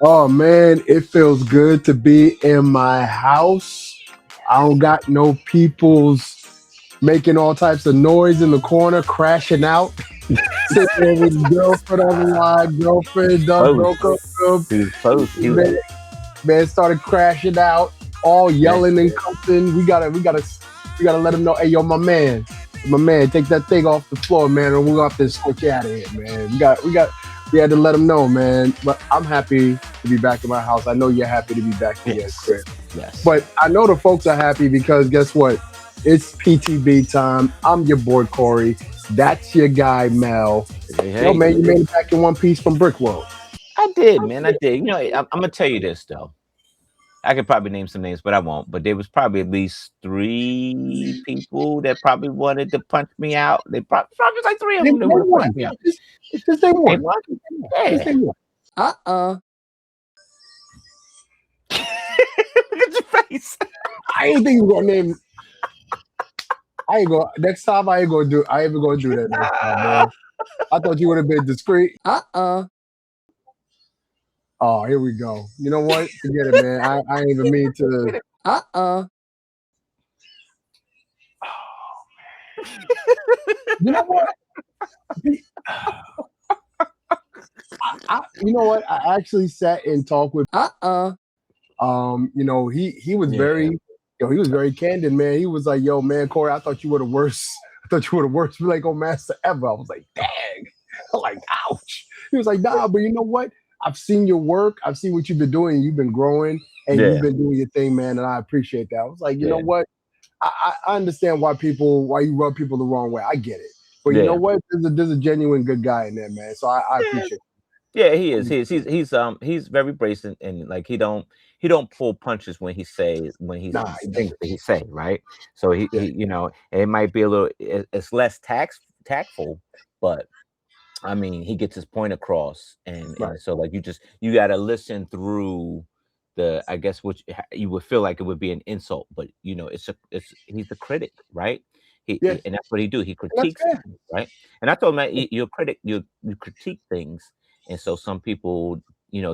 Oh man, it feels good to be in my house. I don't got no people's making all types of noise in the corner, crashing out. Sitting there with his girlfriend on the line, girlfriend done Close. broke up with He was close. He him. was, Man started crashing out, all yeah. yelling and cussing. We gotta let him know, hey yo, my man, take that thing off the floor, man, or we'll have to switch you out of here, man. We had to let him know, man. But I'm happy to be back in my house. I know you're happy to be back in your Yes. crib. Yes. But I know the folks are happy because guess what? It's PTB time. I'm your boy Corey. That's your guy Mel. Hey, Yo, hey. man, you made it back in one piece from Brick World. I did, man. I did. I'm gonna tell you this though. I could probably name some names, but I won't. But there was probably at least three people that probably wanted to punch me out. They probably was like three of Name, them that name want to punch one. me out. Just name Hey, one. what? Just Yeah. name one. Uh-oh. Look at your face. I ain't think you were gonna name. I ain't gonna. Next time I ain't gonna do. I ain't even gonna do that next time, man. I thought you would have been discreet. Uh-oh. Oh, here we go. You know what? Forget it, man. I ain't even mean to. Uh-oh. You know what? You know what? I actually sat and talked with. Uh-oh. He was Yeah. very, he was very candid, man. He was like, "Yo, man, Corey, I thought you were the worst. I thought you were the worst Lego master ever." I was like, "Dang!" I'm like, "Ouch." He was like, "Nah, but you know what? I've seen your work. I've seen what you've been doing. You've been growing, and you've Yeah. been doing your thing, man. And I appreciate that." I was like, "You know Yeah. what? I understand why you rub people the wrong way. I get it. But you know Yeah. what? There's a genuine good guy in there, man. So I Yeah. appreciate Yeah, he is. it. He's very brazen and like he don't pull punches when he Nah, he things doesn't. that he say, right? So Yeah, it might be a little it's less tactful, but I mean, he gets his point across, and right. so like you got to listen through the I guess what you would feel like it would be an insult, but it's he's the critic, right? Yeah, And that's what he do. He and that's critiques fair. things, right? And I told him that you're a critic, you critique things, and so some people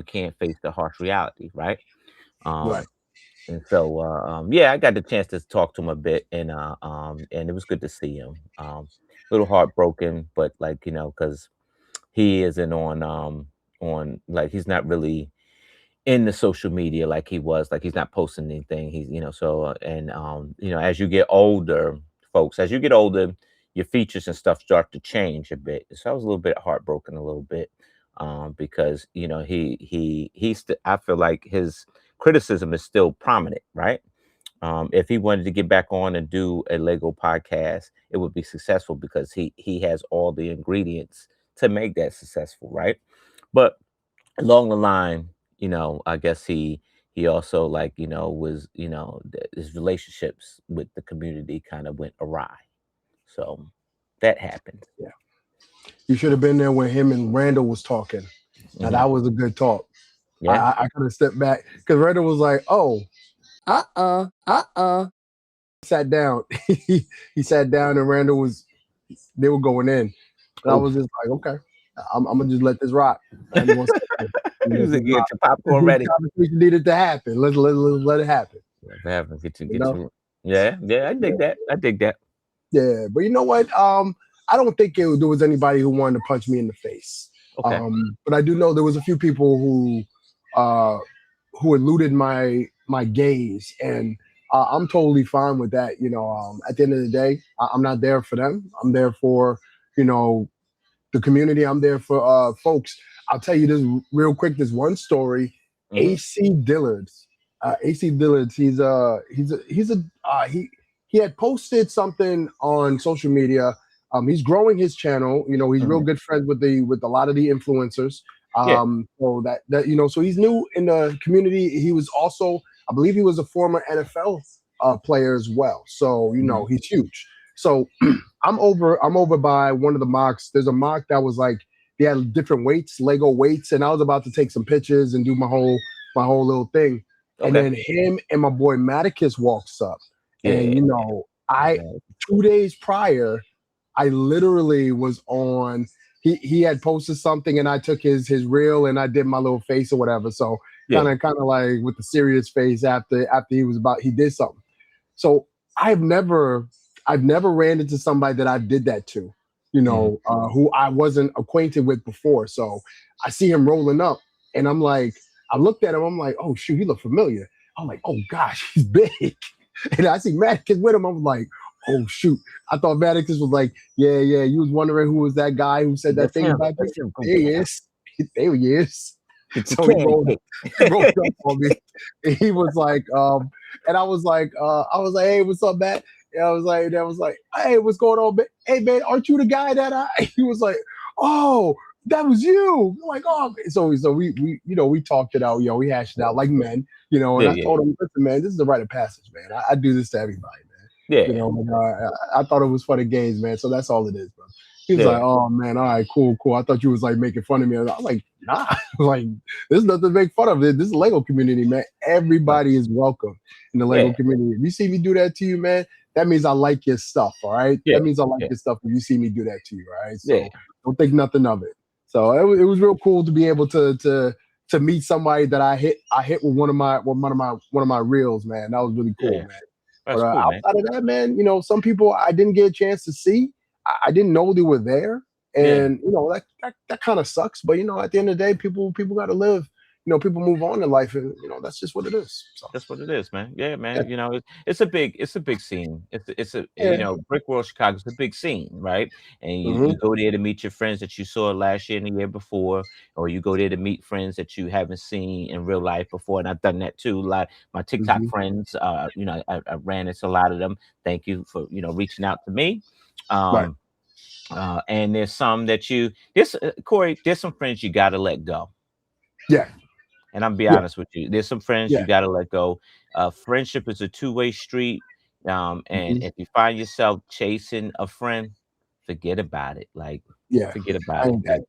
can't face the harsh reality, right? Right. Um, and so yeah, I got the chance to talk to him a bit, and it was good to see him. A little heartbroken, but like because he isn't on like he's not really in the social media like he was, like he's not posting anything. He's so and as you get older, folks, as you get older, your features and stuff start to change a bit. So I was a little bit heartbroken a little bit because I feel like his criticism is still prominent, right? If he wanted to get back on and do a Lego podcast, it would be successful because he has all the ingredients to make that successful, right? But along the line, I guess he also like was his relationships with the community kind of went awry, so that happened. Yeah. You should have been there when him and Randall was talking. Now Hmm. that was a good talk. Yeah. I could have stepped back because Randall was like, "Oh," Uh-oh. Uh-oh. sat down. He sat down, and Randall was they were going in, and I Oh, was just like, "Okay, I'm gonna just let this rock. I'm gonna sit there and he let was this like, get rock. your This popcorn ready. conversation needed to happen. Let's let it happen." Yeah, if it happens, You get know? you. Yeah, yeah, I dig that. I dig that. Yeah, but you know what? I don't think there was anybody who wanted to punch me in the face. Okay. But I do know there was a few people uh, who eluded my gaze, and I'm totally fine with that. At the end of the day, I'm not there for them. I'm there for you know the community. I'm there for folks. I'll tell you this real quick. This one story. Hmm. AC Dillard's. AC Dillard's. He had posted something on social media. He's growing his channel. He's real Hmm. good friends with a lot of the influencers. Yeah. So he's new in the community. He was also, I believe, he was a former NFL player as well. So Hmm. he's huge. So I'm over by one of the mocks. There's a mock that was like they had different weights, Lego weights, and I was about to take some pictures and do my whole little thing. And Okay. then him and my boy Maticus walks up. And Yeah. I Man. 2 days prior, I literally was on he had posted something, and I took his reel and I did my little face or whatever. So Yeah. kind of like with the serious face after he did something. So I've never ran into somebody that I did that to, who I wasn't acquainted with before. So I see him rolling up, and I'm like, I looked at him, I'm like, oh shoot, he look familiar. I'm like, oh gosh, he's big. And I see Maddox with him. I'm like, oh shoot. I thought Maddox was like, yeah. You was wondering who was that guy who said that That's thing him. about That's you. him. Go There he get him. is. There he is. Get the So he can rolled kick. up on me. And he was like, and I was like, hey, what's up, Matt? And I was like, hey, what's going on, man? Hey, man, aren't you the guy that he was like, oh, that was you. I'm like, oh, so we talked it out, we hashed it out like men, and Yeah, I told him, listen, man, this is the rite of passage, man. I do this to everybody, man. yeah. And, I thought it was for the games, man. So that's all it is, bro. He was Yeah. like, oh man, all right, cool. I thought you was like making fun of me. I was like, nah, like there's nothing to make fun of. This is Lego community, man. Everybody is welcome in the Lego community. If you see me do that to you, man, that means I like your stuff, all right? Yeah. That means I like your stuff if you see me do that to you, all right? So Yeah. don't think nothing of it. So it was real cool to be able to meet somebody that I hit with one of my reels, man. That was really cool, man. That's But cool, man. outside of that, man, some people I didn't get a chance to see. I didn't know they were there, and that kind of sucks. But at the end of the day, people got to live. People move on in life, and that's just what it is. So. That's what it is, man. Yeah, man. It's a big scene. It's a Brick World Chicago's a big scene, right? And you go there to meet your friends that you saw last year and the year before, or you go there to meet friends that you haven't seen in real life before. And I've done that too. Like my TikTok friends, I ran into a lot of them. Thank you for reaching out to me. Right. And there's some that Corey, there's some friends you got to let go. Yeah. And I'm be honest with you. There's some friends you got to let go. Friendship is a two-way street. And if you find yourself chasing a friend, forget about it. Like, forget about it.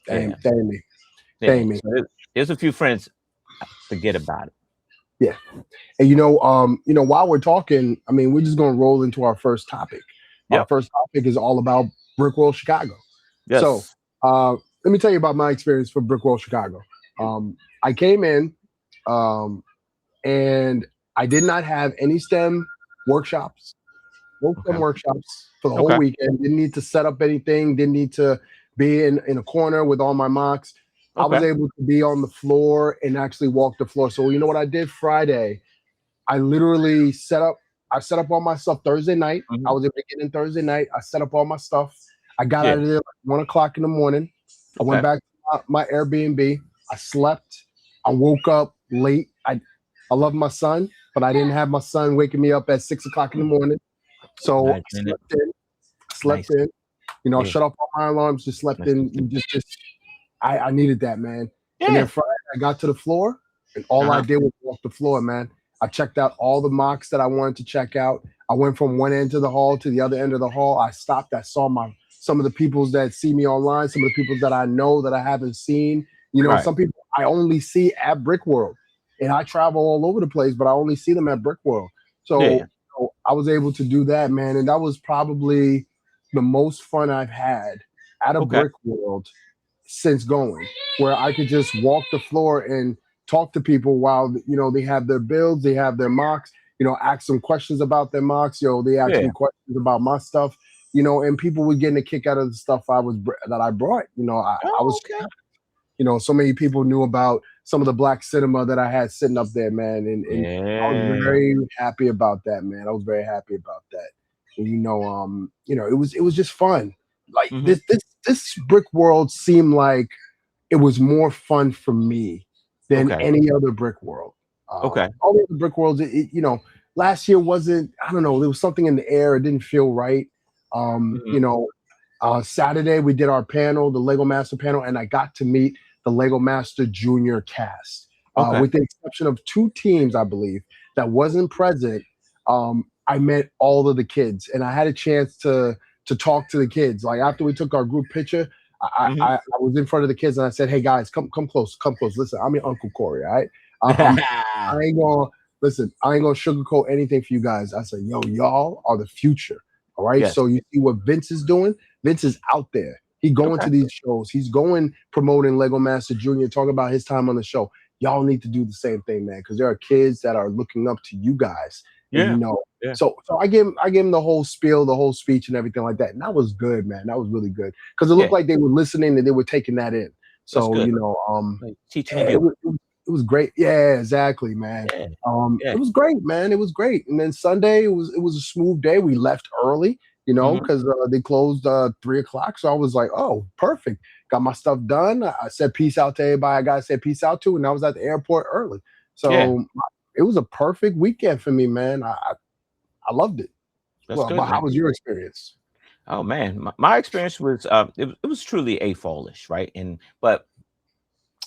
Dang me. So there's a few friends. Forget about it. Yeah. And while we're talking, I mean, we're just gonna roll into our first topic. Our first topic is all about Brick World Chicago. Yes. So let me tell you about my experience for Brick World Chicago. I came in and I did not have any STEM workshops. No STEM workshops for the whole weekend. Didn't need to set up anything. Didn't need to be in a corner with all my mocks. I was able to be on the floor and actually walk the floor. So you know what I did Friday? I literally set up all my stuff Thursday night. I was able to get in Thursday night. I set up all my stuff. I got out of there like 1:00 in the morning. I went back to my Airbnb. I slept. I woke up late. I love my son, but I didn't have my son waking me up at 6:00 in the morning. So I slept in. Shut off all my alarms, just slept in. I needed that, man. Yeah. And then Friday I got to the floor, and all I did was walk the floor, man. I checked out all the mocks that I wanted to check out. I went from one end of the hall to the other end of the hall. I stopped. I saw some of the people that see me online, some of the people that I know that I haven't seen. Some people I only see at Brick World, and I travel all over the place, but I only see them at Brick World. So I was able to do that, man, and that was probably the most fun I've had at a Brick World since going, where I could just walk the floor and talk to people while they have their builds, they have their mocks, ask them questions about their mocks. They ask me questions about my stuff, and people were getting a kick out of the stuff that I brought. I was so many people knew about some of the Black cinema that I had sitting up there, man, and I was very happy about that, man. I was very happy about that. And, it was just fun. Like this Brick World seemed like it was more fun for me than any other Brick World. All the other Brick Worlds, last year wasn't. I don't know. There was something in the air. It didn't feel right. Saturday we did our panel, the Lego Master panel, and I got to meet the Lego Master Junior cast. With the exception of 2 teams, I believe, that wasn't present. I met all of the kids, and I had a chance to talk to the kids. Like after we took our group picture, I was in front of the kids and I said, "Hey guys, come close. Listen, I'm your Uncle Corey, all right? I ain't gonna sugarcoat anything for you guys." I said, "Yo, y'all are the future, all right? So you see what Vince is doing? Vince is out there. He going Okay. to these shows. He's going promoting Lego Master Jr., talking about his time on the show. Y'all need to do the same thing, man, because there are kids that are looking up to you guys, and Yeah. Yeah. So I gave him the whole spiel, the whole speech, and everything like that, and that was good, man. That was really good because it Yeah. looked like they were listening and they were taking that in. That's So good. Like teaching it you. was great. Yeah, exactly, man. Yeah. It Yeah. was great, man. It was great. And then Sunday, it was a smooth day. We left early, Mhm. because they closed 3 o'clock. So I was like, oh, perfect. Got my stuff done. I said peace out to everybody I gotta say peace out to, and I was at the airport early. Yeah. So it was a perfect weekend for me, man. I loved it. That's Well, good, but how man. was your experience? Oh man, my experience was it was truly a fallish, right? But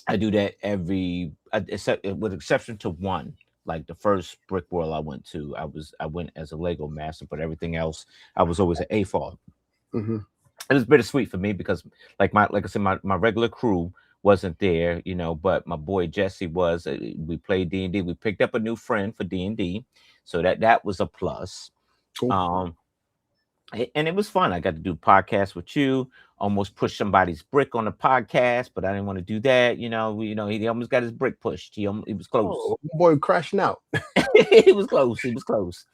I do that every except with exception to one. Like the first brick world I went to, I went as a Lego master, but everything else I was always an A fall. Hmm. It was bittersweet for me because like I said, my regular crew wasn't there, but my boy Jesse was. We played D&D. We picked up a new friend for D&D, so that was a plus. Cool. Um, and it was fun. I got to do podcasts with you. Almost pushed somebody's brick on the podcast, but I didn't want to do that. He almost got his brick pushed. He was close. Oh, boy, crashing out. He was close. He was close.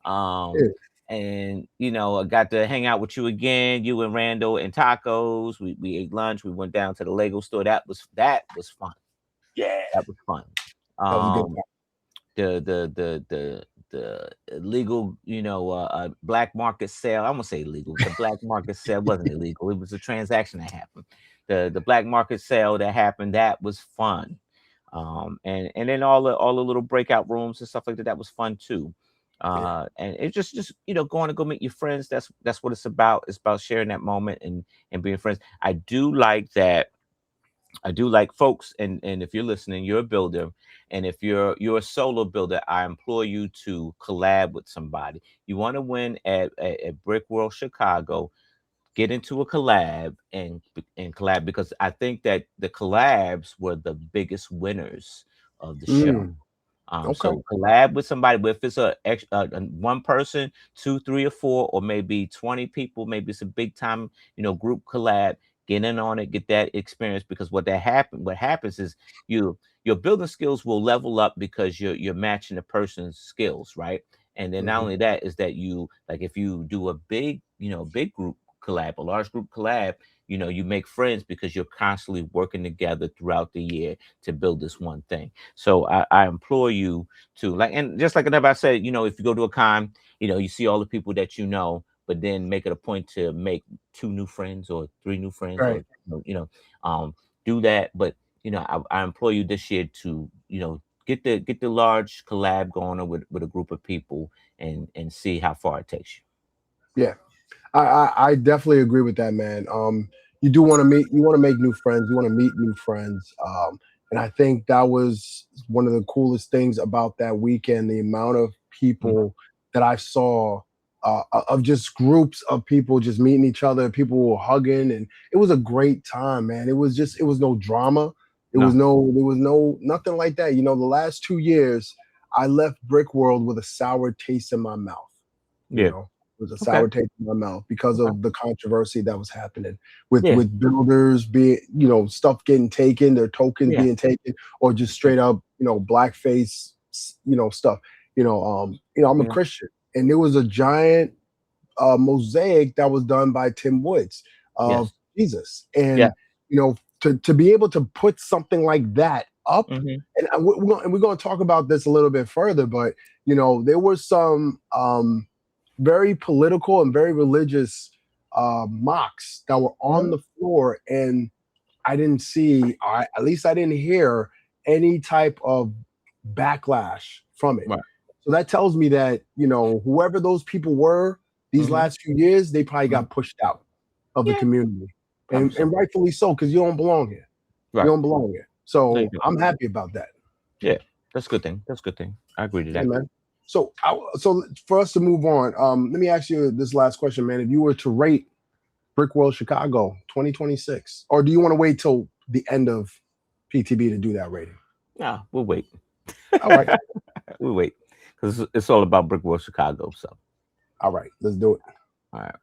Yeah. And I got to hang out with you again. You and Randall and tacos. We ate lunch. We went down to the Lego store. That was fun. Yeah. That was fun. That was a good Um, the illegal, black market sale. I'm gonna say illegal. The black market sale wasn't illegal. It was a transaction that happened. The black market sale that happened, that was fun. And then all the little breakout rooms and stuff like that, that was fun too. And it's just going to go meet your friends. That's what it's about. It's about sharing that moment and being friends. I do like that. I do like folks, and if you're listening, you're a builder, and if you're a solo builder, I implore you to collab with somebody. You want to win at Brick World Chicago, get into a collab and collab, because I think that the collabs were the biggest winners of the show. Okay. So collab with somebody, but if it's a one person, two, three, or four, or maybe 20 people, maybe it's a big time, group collab. Get in on it, get that experience, because what happens is your building skills will level up because you're matching the person's skills, right? And then not Mhm. only that is that like if you do a big group collab, a large group collab, you make friends because you're constantly working together throughout the year to build this one thing. So I implore you to, like, and just like I said, if you go to a con, you see all the people that but then make it a point to make 2 new friends or 3 new friends, or Right. um do that. But I implore you this year to get the large collab going on with a group of people and see how far it takes you. Yeah. I definitely agree with that, man. You want to make new friends, you want to meet new friends. And I think that was one of the coolest things about that weekend, the amount of Mhm. people that I saw, of just groups of people just meeting each other, people were hugging, and it was a great time, man. It was no drama. No. There was no nothing like that. The last 2 years, I left Brick World with a sour taste in my mouth. You Yeah. know, it was a Okay. sour taste in my mouth because Okay. of the controversy that was happening Yeah. with builders being, stuff getting taken, their tokens Yeah. being taken, or just straight up, blackface, stuff. I'm a Yeah. Christian, and there was a giant mosaic that was done by Tim Woods of Yes. Jesus, Yeah. and to be able to put something like that up, Hmm. and we're going to talk about this a little bit further, but there were some very political and very religious mocks that were on the floor, and I didn't see, at least I didn't hear any type of backlash from it. Right. So that tells me that, whoever those people were these Hmm. last few years, they probably got pushed out of the Yeah. community. Probably And so. rightfully so, because you don't belong here. You Right. don't belong here. There you So go. I'm happy about that. Yeah. That's a good thing. That's a good thing. I agree to Yeah, that. man. So for us to move on, let me ask you this last question, man. If you were to rate Brick World Chicago 2026, or do you want to wait till the end of PTB to do that rating? Yeah, we'll wait. All right. We'll wait, because it's all about Brick World Chicago. So, All right. Let's do it. all right.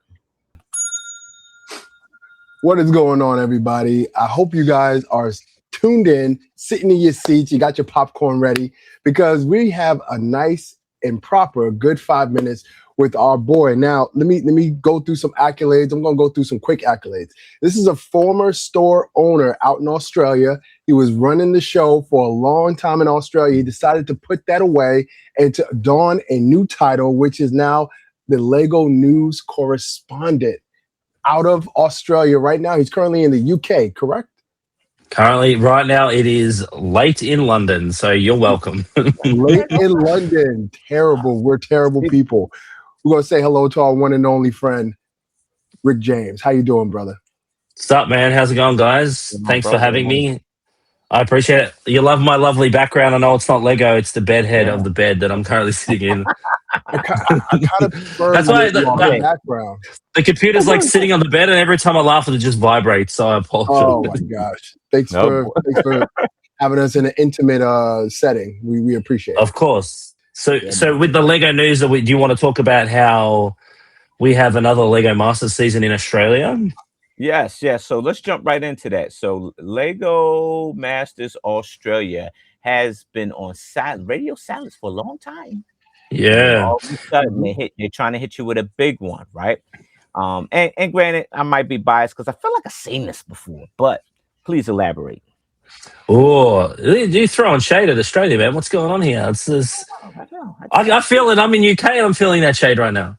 What is going on, everybody? I hope you guys are tuned in, sitting in your seats. You got your popcorn ready because we have a nice and proper good 5 minutes with our boy. Now, let me go through some accolades. I'm going to go through some quick accolades. This is a former store owner out in Australia. He was running the show for a long time in Australia. He decided to put that away and to don a new title, which is now the Lego News correspondent out of Australia right now. He's currently in the UK, correct? Currently, right now, it is late in London, so you're welcome. Late in London. Terrible. We're terrible people. We're going to say hello to our one and only friend, Rick James. How you doing, brother? What's up, man? How's it going, guys? Thanks for having me. I appreciate it. You love my lovely background. I know it's not Lego, it's the bed head of the bed that I'm currently sitting in. I kind of prefer That's why the background. The computer's like sitting on the bed, and every time I laugh, it just vibrates. So I apologize. Oh my gosh! Thanks for having us in an intimate setting. We appreciate it. Of course. So with the Lego news, do you want to talk about how we have another Lego Masters season in Australia? Yes. So let's jump right into that. So Lego Masters Australia has been on radio silence for a long time. Yeah. All of a sudden they're trying to hit you with a big one, right? And granted, I might be biased because I feel like I've seen this before, but please elaborate. Oh, you throwing shade at Australia, man. What's going on here? It's this. I feel it. I'm in UK and I'm feeling that shade right now.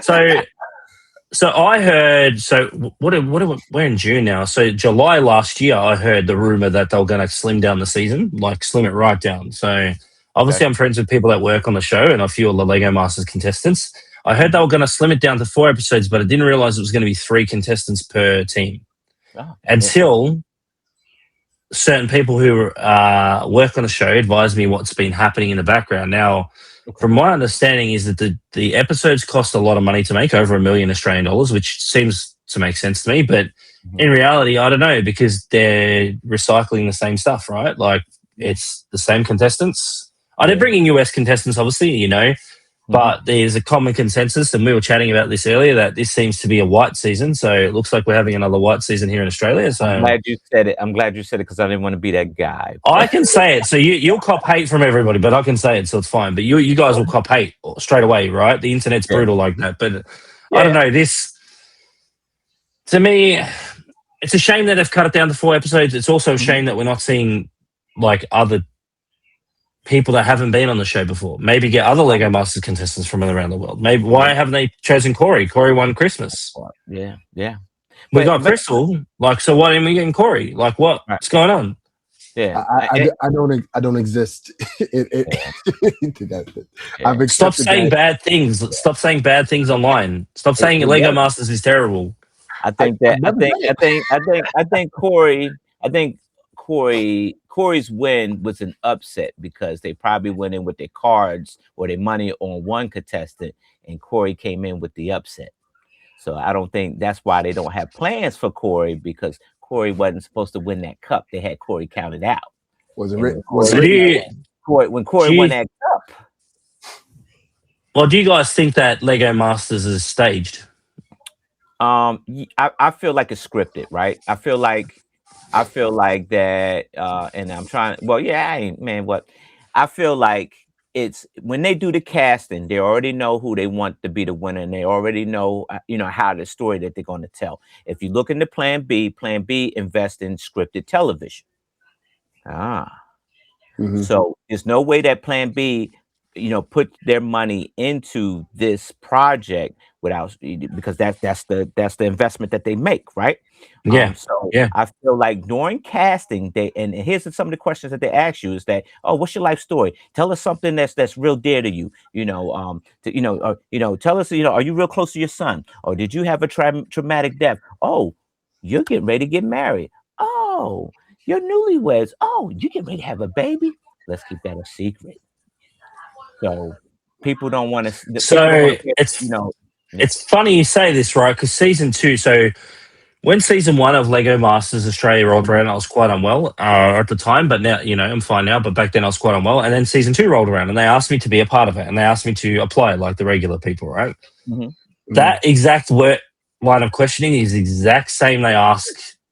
So I heard. So we're in June now. So July last year, I heard the rumor that they were going to slim down the season, like slim it right down. So obviously, I'm friends with people that work on the show and a few of the Lego Masters contestants. I heard they were going to slim it down to 4 episodes, but I didn't realize it was going to be 3 contestants per team until certain people who work on the show advised me what's been happening in the background. Now, from my understanding is that the episodes cost a lot of money to make, over $1 million Australian dollars, which seems to make sense to me. But in reality, I don't know, because they're recycling the same stuff, right? Like it's the same contestants. They're bringing US contestants, obviously, you know, but there's a common consensus, and we were chatting about this earlier, that this seems to be a white season. So it looks like we're having another white season here in Australia. So I'm glad you said it because I didn't want to be that guy. I can say it. So you'll cop hate from everybody, but I can say it, so it's fine. But you guys will cop hate straight away, right? The internet's brutal like that. But I don't know. This, to me, it's a shame that they've cut it down to 4 episodes. It's also a shame that we're not seeing like other people that haven't been on the show before. Maybe get other Lego Masters contestants from around the world. Maybe why haven't they chosen Corey? Corey won Christmas. Yeah. We got Crystal. Like, so why didn't we get Corey? Like, what's going on? Yeah, I don't exist. Stop saying bad things. Stop saying bad things online. Stop saying Lego Masters is terrible. I think Corey's win was an upset because they probably went in with their cards or their money on one contestant, and Corey came in with the upset. So I don't think that's why they don't have plans for Corey, because Corey wasn't supposed to win that cup. They had Corey counted out. When Corey won that cup. Well, do you guys think that Lego Masters is staged? I feel like it's scripted, right? I feel like that, and I'm trying. Well, yeah, I feel like it's when they do the casting, they already know who they want to be the winner, and they already know, how the story that they're going to tell. If you look into Plan B invests in scripted television. So there's no way that Plan B, put their money into this project because that's the investment that they make, right? I feel like during casting, and here's some of the questions that they ask you is that, what's your life story? Tell us something that's real dear to you. Tell us, are you real close to your son, or did you have a traumatic death? Oh, you're getting ready to get married. Oh, you're newlyweds. Oh, you getting ready to have a baby. Let's keep that a secret. So people don't want to. So it's funny you say this, right? Because season 2. So when season 1 of Lego Masters Australia rolled around, I was quite unwell at the time, but now I'm fine now. But back then I was quite unwell, and then season 2 rolled around, and they asked me to be a part of it, and they asked me to apply like the regular people, right? That exact line of questioning is the exact same they ask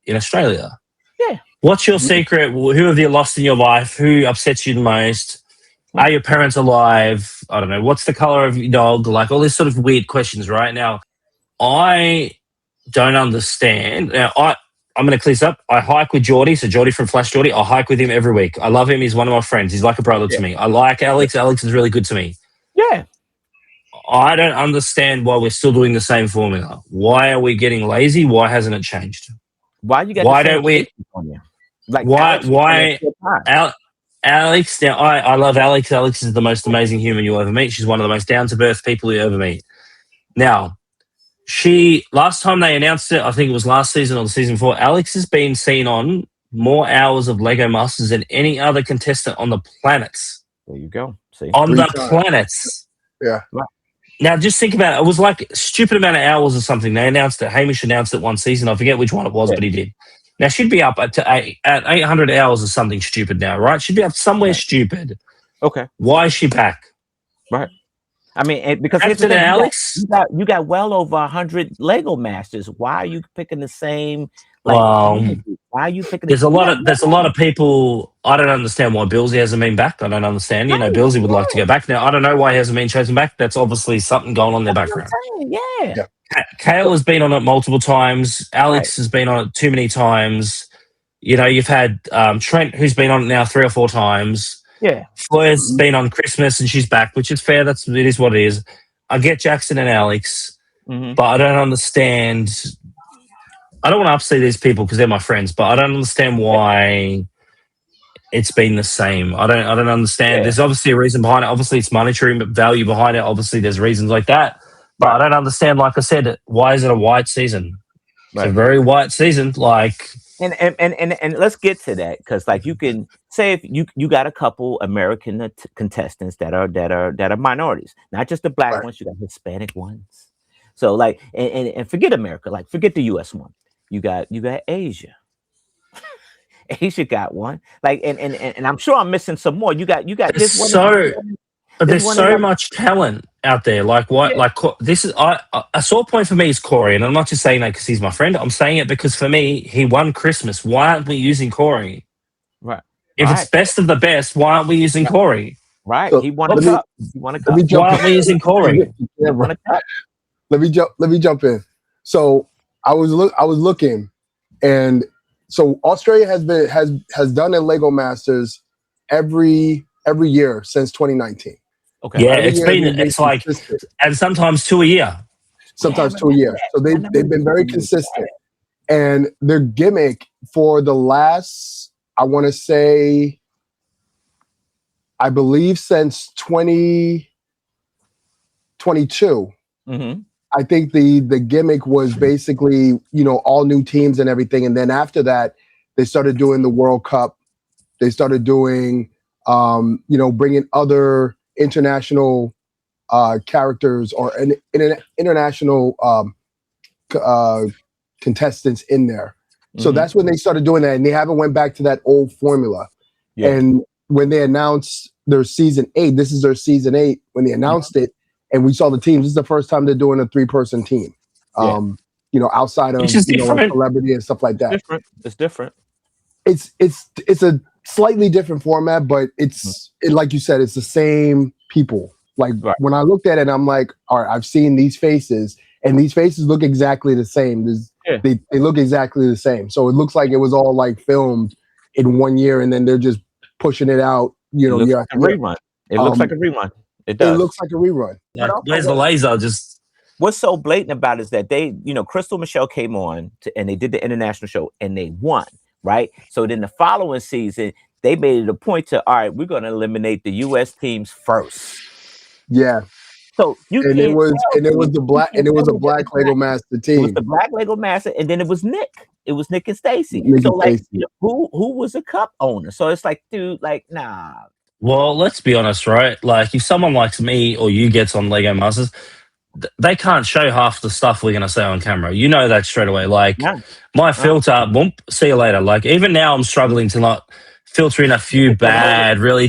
in Australia. Yeah. What's your secret? Who have you lost in your life? Who upsets you the most? Are your parents alive? I don't know. What's the color of your dog? Like all these sort of weird questions, right? Now, I don't understand. Now, I'm going to clear this up. I hike with Geordie, so Geordie from Flash Geordie. I hike with him every week. I love him. He's one of my friends. He's like a brother to me. I like Alex. Alex is really good to me. Yeah. I don't understand why we're still doing the same formula. Why are we getting lazy? Why hasn't it changed? Why you got? Why don't we? On you? Like Why? Alex. Now, I love Alex. Alex is the most amazing human you'll ever meet. She's one of the most down to earth people you ever meet. Now, last time they announced it, I think it was last season or the season before. Alex has been seen on more hours of Lego Masters than any other contestant on the planets. There you go. See, on the planets. Yeah. Now, just think about it. It was like a stupid amount of hours or something. They announced it. Hamish announced it one season. I forget which one it was, but he did. Now, she'd be up at 800 hours or something stupid now, right? She'd be up somewhere stupid. Okay. Why is she back? Right. I mean, because After Alex, you got well over 100 Lego Masters. Why are you picking the same? Like, why are you picking? There's a lot of people. I don't understand why Billsy hasn't been back. I don't understand. You know, Billsy would like to go back. Now, I don't know why he hasn't been chosen back. That's obviously something going on in their background. Yeah. Kale has been on it multiple times. Alex has been on it too many times. You know, you've had Trent, who's been on it now 3 or 4 times. Yeah. Floyd's been on Christmas and she's back, which is fair. It is what it is. I get Jackson and Alex, but I don't understand. I don't want to upset these people because they're my friends, but I don't understand why it's been the same. I don't understand. Yeah. There's obviously a reason behind it. Obviously, it's monetary value behind it. Obviously, there's reasons like that. But I don't understand, like I said, why is it a white season? It's a very white season. Like, and let's get to that, because like you can say if you got a couple American contestants that are minorities, not just the black ones. You got Hispanic ones. So like, and forget America, like forget the U.S. one. You got Asia. Asia got one. Like, and I'm sure I'm missing some more. You got this one. There's so much talent out there. Like what? Yeah. Like this is a sore point for me is Corey, and I'm not just saying that because he's my friend. I'm saying it because for me, he won Christmas. Why aren't we using Corey? Right. If it's best of the best, why aren't we using Corey? Right. So, he won a cup. Why aren't we using Corey? Let me jump in. So I was looking, and so Australia has done a Lego Masters every year since 2019. Okay. Yeah, it's like, and sometimes 2 a year. Sometimes 2 a year. So they've been very consistent. And their gimmick for the last, I want to say, I believe since 2022, I think the gimmick was basically, all new teams and everything. And then after that, they started doing the World Cup. They started doing, bringing other international characters or international contestants in there. So that's when they started doing that, and they haven't went back to that old formula. Yeah. And when they announced their season 8, this is their season 8. When they announced it, and we saw the teams, this is the first time they're doing a 3-person team. Outside of celebrity and stuff like that. It's different. It's a slightly different format, but it's like you said, it's the same people. Like when I looked at it, I'm like, all right, I've seen these faces, and these faces look exactly the same. They look exactly the same. So it looks like it was all like filmed in 1 year, and then they're just pushing it out. It looks like a rerun. It looks like a rerun. It does. It looks like a rerun. Where's the laser? What's so blatant about it is that they, Crystal Michelle came on and they did the international show and they won. Right. So then the following season, they made it a point to, all right, we're going to eliminate the U.S. teams first. Yeah. So it was a black Lego Master team. It was the black Lego Master, and then it was Nick. It was Nick and Stacy. So like, who was a cup owner? So it's like, dude, like, nah. Well, let's be honest, right? Like, if someone like me or you gets on Lego Masters, they can't show half the stuff we're going to say on camera. You know that straight away. Like, my filter, boom, see you later. Like, even now I'm struggling to not filter in a few bad, really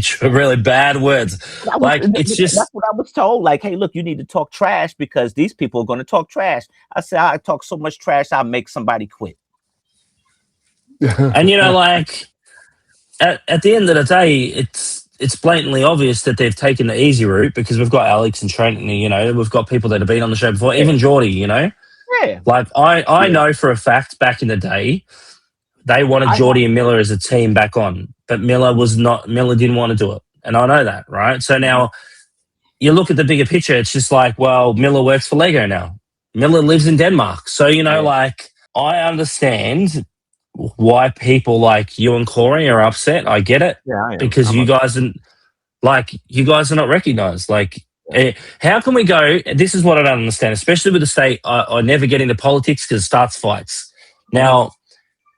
bad words. Like it's That's just what I was told. Like, hey, look, you need to talk trash because these people are going to talk trash. I said, I talk so much trash, I'll make somebody quit. and like at the end of the day, it's blatantly obvious that they've taken the easy route because we've got Alex and Trent, and we've got people that have been on the show before, even Geordie, Yeah. Like I know for a fact back in the day they wanted Geordie and Miller as a team back on, but Miller didn't want to do it. And I know that, right? So now you look at the bigger picture, it's just like, well, Miller works for Lego now. Miller lives in Denmark. So, like I understand why people like you and Corey are upset. I get it. Yeah, I am. Because you guys are not recognized. Like how can we go? This is what I don't understand, especially with the state. I never get into politics because it starts fights. Now,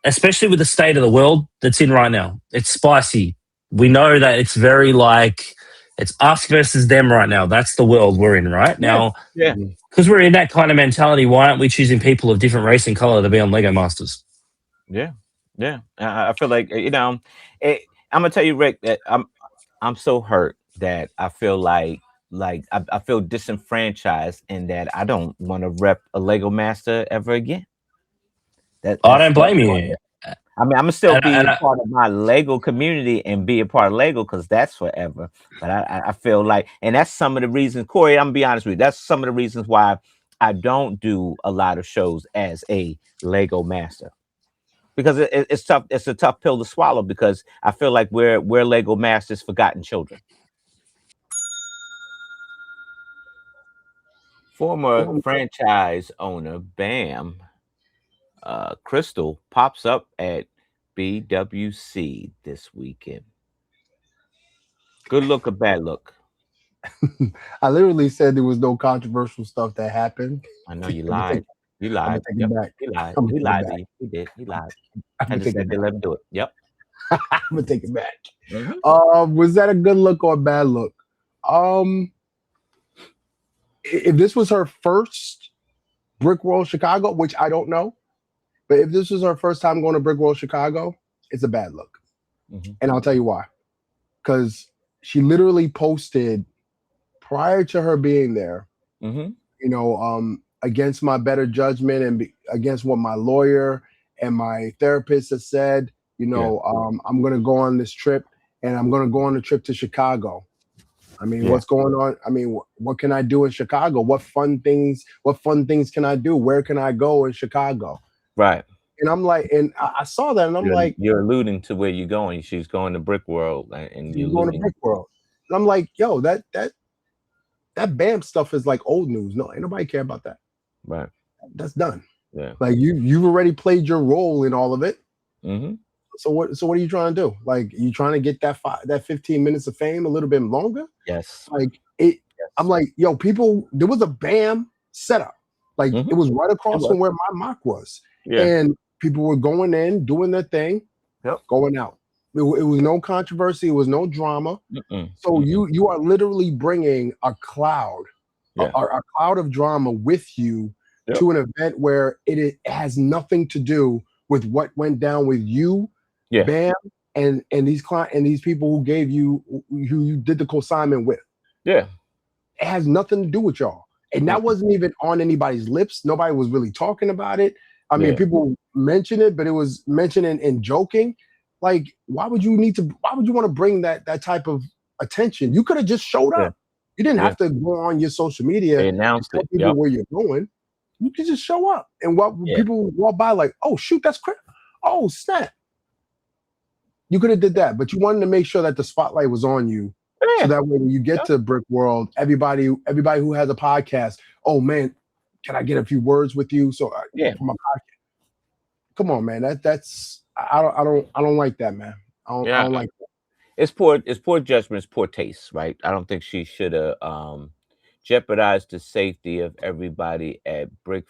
especially with the state of the world that's in right now, it's spicy. We know that it's very like it's us versus them right now. That's the world we're in right now. Yeah. Because we're in that kind of mentality, why aren't we choosing people of different race and color to be on Lego Masters? Yeah. I feel like I'm gonna tell you, Rick, that I'm so hurt that I feel like I feel disenfranchised in that I don't want to rep a Lego Master ever again. I don't blame you. I mean, I'm gonna still be And a part of my Lego community and be a part of Lego because that's forever. But I feel like, and that's some of the reasons, Corey, I'm gonna be honest with you, that's some of the reasons why I don't do a lot of shows as a Lego Master. Because it's tough. It's a tough pill to swallow because I feel like we're Lego Masters, forgotten children. Former franchise owner Bam Crystal pops up at BWC this weekend. Good look or bad look? I literally said there was no controversial stuff that happened. I know you lied. You lied. I'm gonna take it back. He lied. I'm gonna He take it lied back. to you. He did. He lied. I'm I gonna just take said it they back. let him do it. Yep. I'm gonna take it back. Mhm. Was that a good look or a bad look? If this was her first Brick World Chicago, which I don't know, but if this was her first time going to Brick World Chicago, it's a bad look. Mhm. And I'll tell you why. Because she literally posted prior to her being there, Mhm. against my better judgment and against what my lawyer and my therapist has said, I'm going to go on this trip and I'm going to go on a trip to Chicago. I mean, what's going on? I mean, what can I do in Chicago? What fun things can I do? Where can I go in Chicago? Right. And I'm like, and I saw that and I'm like, you're alluding to where you're going. She's going to Brick World and you're going to Brick World. And I'm like, yo, that BAM stuff is like old news. No, ain't nobody care about that. Right. That's done. Yeah. Like you've already played your role in all of it. Mm-hmm. So what are you trying to do? Like, you trying to get that 15 minutes of fame a little bit longer? Yes. Like it. Yes. I'm like, yo, people. There was a BAM setup. Like it was right across from where my mock was, and people were going in, doing their thing, going out. It was no controversy. It was no drama. So you are literally bringing a cloud, a cloud of drama with you to an event where it has nothing to do with what went down with you, BAM, and these people who gave you, who you did the consignment with. Yeah, it has nothing to do with y'all, and that wasn't even on anybody's lips. Nobody was really talking about it. I mean, people mention it, but it was mentioned in joking. Like, why would you want to bring that type of attention? You could have just showed up. You didn't have to go on your social media and tell people where you're going. You could just show up, and people walk by like, oh shoot, that's crazy. Oh snap. You could have did that, but you wanted to make sure that the spotlight was on you. So that way when you get to Brick World, everybody who has a podcast, oh man, can I get a few words with you? So for my podcast. Come on, man. That's I don't like that, man. I don't like that. It's poor judgment, it's poor taste, right? I don't think she should have jeopardized the safety of everybody at Brick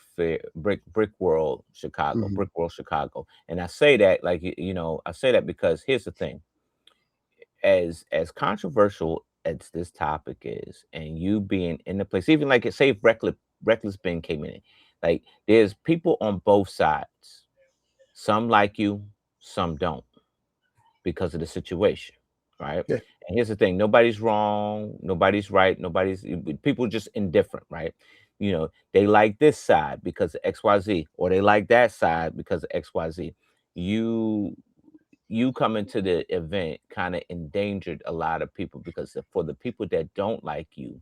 World Chicago, Brick World Chicago. And I say that I say that because here's the thing. As controversial as this topic is, and you being in the place, even like say Reckless Ben came in, like there's people on both sides. Some like you, some don't. because of the situation, right? Yeah. And here's the thing: nobody's wrong, nobody's right, nobody's people just indifferent, right? They like this side because of XYZ, or they like that side because of XYZ. You coming to the event kind of endangered a lot of people, because for the people that don't like you,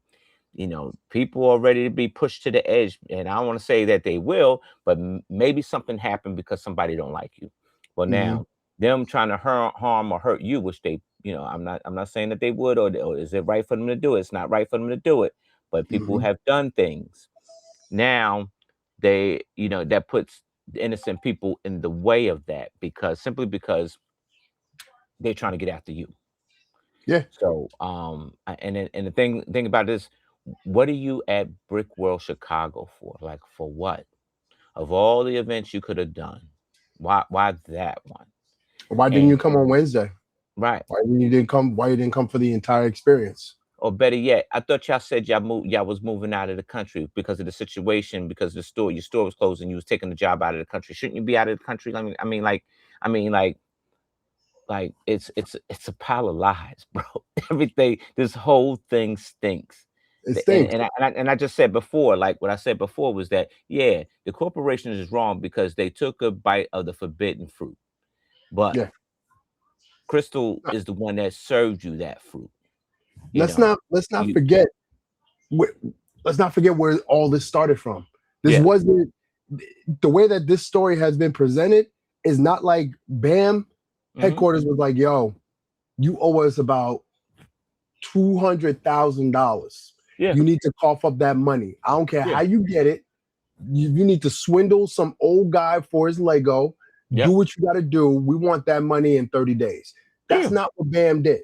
people are ready to be pushed to the edge. And I don't want to say that they will, but maybe something happened because somebody don't like you. Well, now them trying to harm or hurt you, which they, I'm not saying that they would, or is it right for them to do it? It's not right for them to do it. But people have done things. Now that puts innocent people in the way of that, simply because they're trying to get after you. Yeah. So, and the thing about this, what are you at Brick World Chicago for? Like, for what? Of all the events you could have done, why that one? Why didn't you come on Wednesday? Right. Why you didn't come for the entire experience? Or better yet, I thought y'all said y'all was moving out of the country because of the situation, because your store was closed and you was taking the job out of the country. Shouldn't you be out of the country? I mean, it's a pile of lies, bro. Everything, this whole thing stinks. It stinks. And I just said before, like what I said before was that, yeah, the corporation is wrong because they took a bite of the forbidden fruit. But Crystal is the one that served you that fruit. Let's not forget where all this started from. This wasn't the way that this story has been presented. Is not like BAM headquarters was like, yo, you owe us about $200,000. Yeah. You need to cough up that money. I don't care how you get it. You need to swindle some old guy for his Lego. Yep. Do what you got to do. We want that money in 30 days. That's not what BAM did.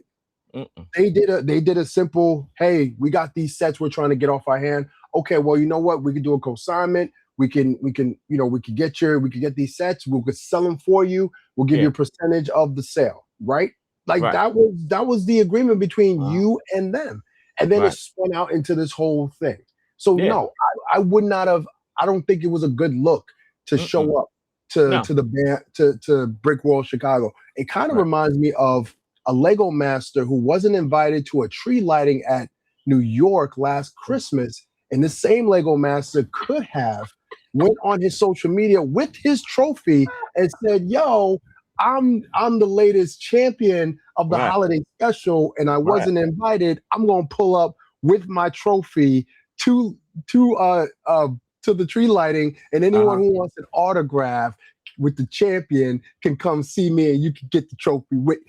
They did a simple, hey, we got these sets we're trying to get off our hand. Okay, well, you know what? We can do a consignment. We can get these sets. We could sell them for you. We'll give you a percentage of the sale, right? Like that was the agreement between you and them. And then it spun out into this whole thing. So no, I would not have. I don't think it was a good look to show up to Brick World Chicago. It kind of reminds me of a Lego master who wasn't invited to a tree lighting at New York last Christmas, and the same Lego master could have went on his social media with his trophy and said, yo, I'm the latest champion of the holiday special, and I wasn't invited. I'm gonna pull up with my trophy to the tree lighting, and anyone who wants an autograph with the champion can come see me, and you can get the trophy with.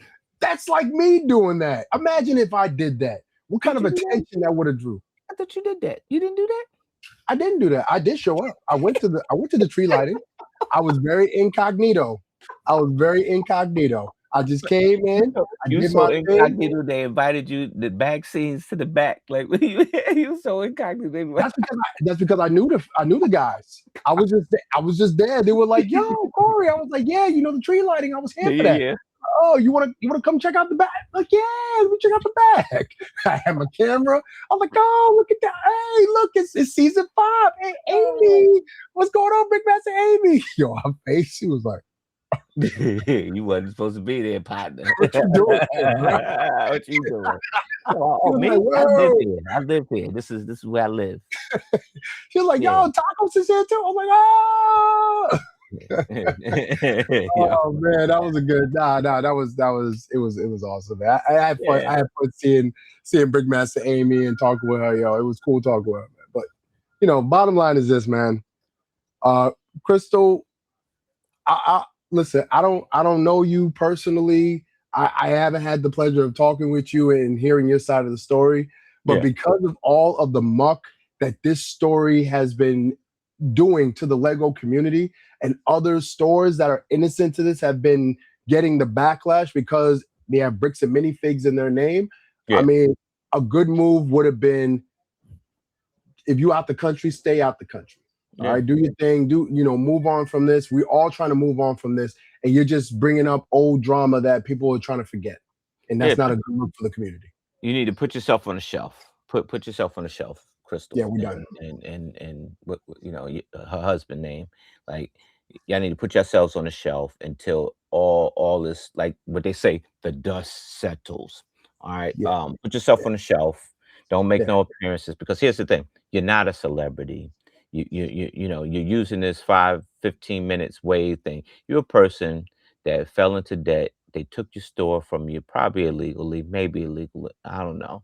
That's like me doing that. Imagine if I did that. What kind of attention that would have drew? I thought you did that. You didn't do that? I didn't do that. I did show up. I went to the tree lighting. I was very incognito. I just came in. You so incognito. They invited you the back scenes to the back. Like you so incognito. That's because I knew the guys. I was just there. They were like, "Yo, Corey." I was like, "Yeah, the tree lighting. I was here for that." Yeah. Oh, you wanna come check out the back? Like, yeah, let me check out the back. I have my camera. I'm like, oh, look at that. Hey, look, it's season 5. Hey, Amy, what's going on, Big Master Amy? Yo, her face, she was like, you wasn't supposed to be there, partner. what you doing? What you doing? Oh, me? I live here. This is where I live. She was like, yo, Tacos is here too. I'm like, oh. Oh man, that was a good. That was awesome. Man. I had fun. I had fun seeing Big Master Amy and talking with her. Yo, it was cool talking with her, man. But bottom line is this, man. Crystal, I listen. I don't know you personally. I haven't had the pleasure of talking with you and hearing your side of the story. But because of all of the muck that this story has been doing to the Lego community, and other stores that are innocent to this have been getting the backlash because they have bricks and minifigs in their name. I mean, a good move would have been, if you out the country, stay out the country. All right, do your thing. Move on from this. We're all trying to move on from this, and you're just bringing up old drama that people are trying to forget, and that's not a good look for the community. You need to put yourself on the shelf. Put yourself on the shelf, Crystal. Yeah, we done. And her husband name, like, Y'all need to put yourselves on the shelf until all this, like what they say, the dust settles. All right. Yeah, Put yourself yeah, on the shelf. Don't make yeah. no appearances, because here's the thing: you're not a celebrity. You're using this 15 minutes wave thing. You're a person that fell into debt. They took your store from you, probably illegally, maybe illegally. I don't know.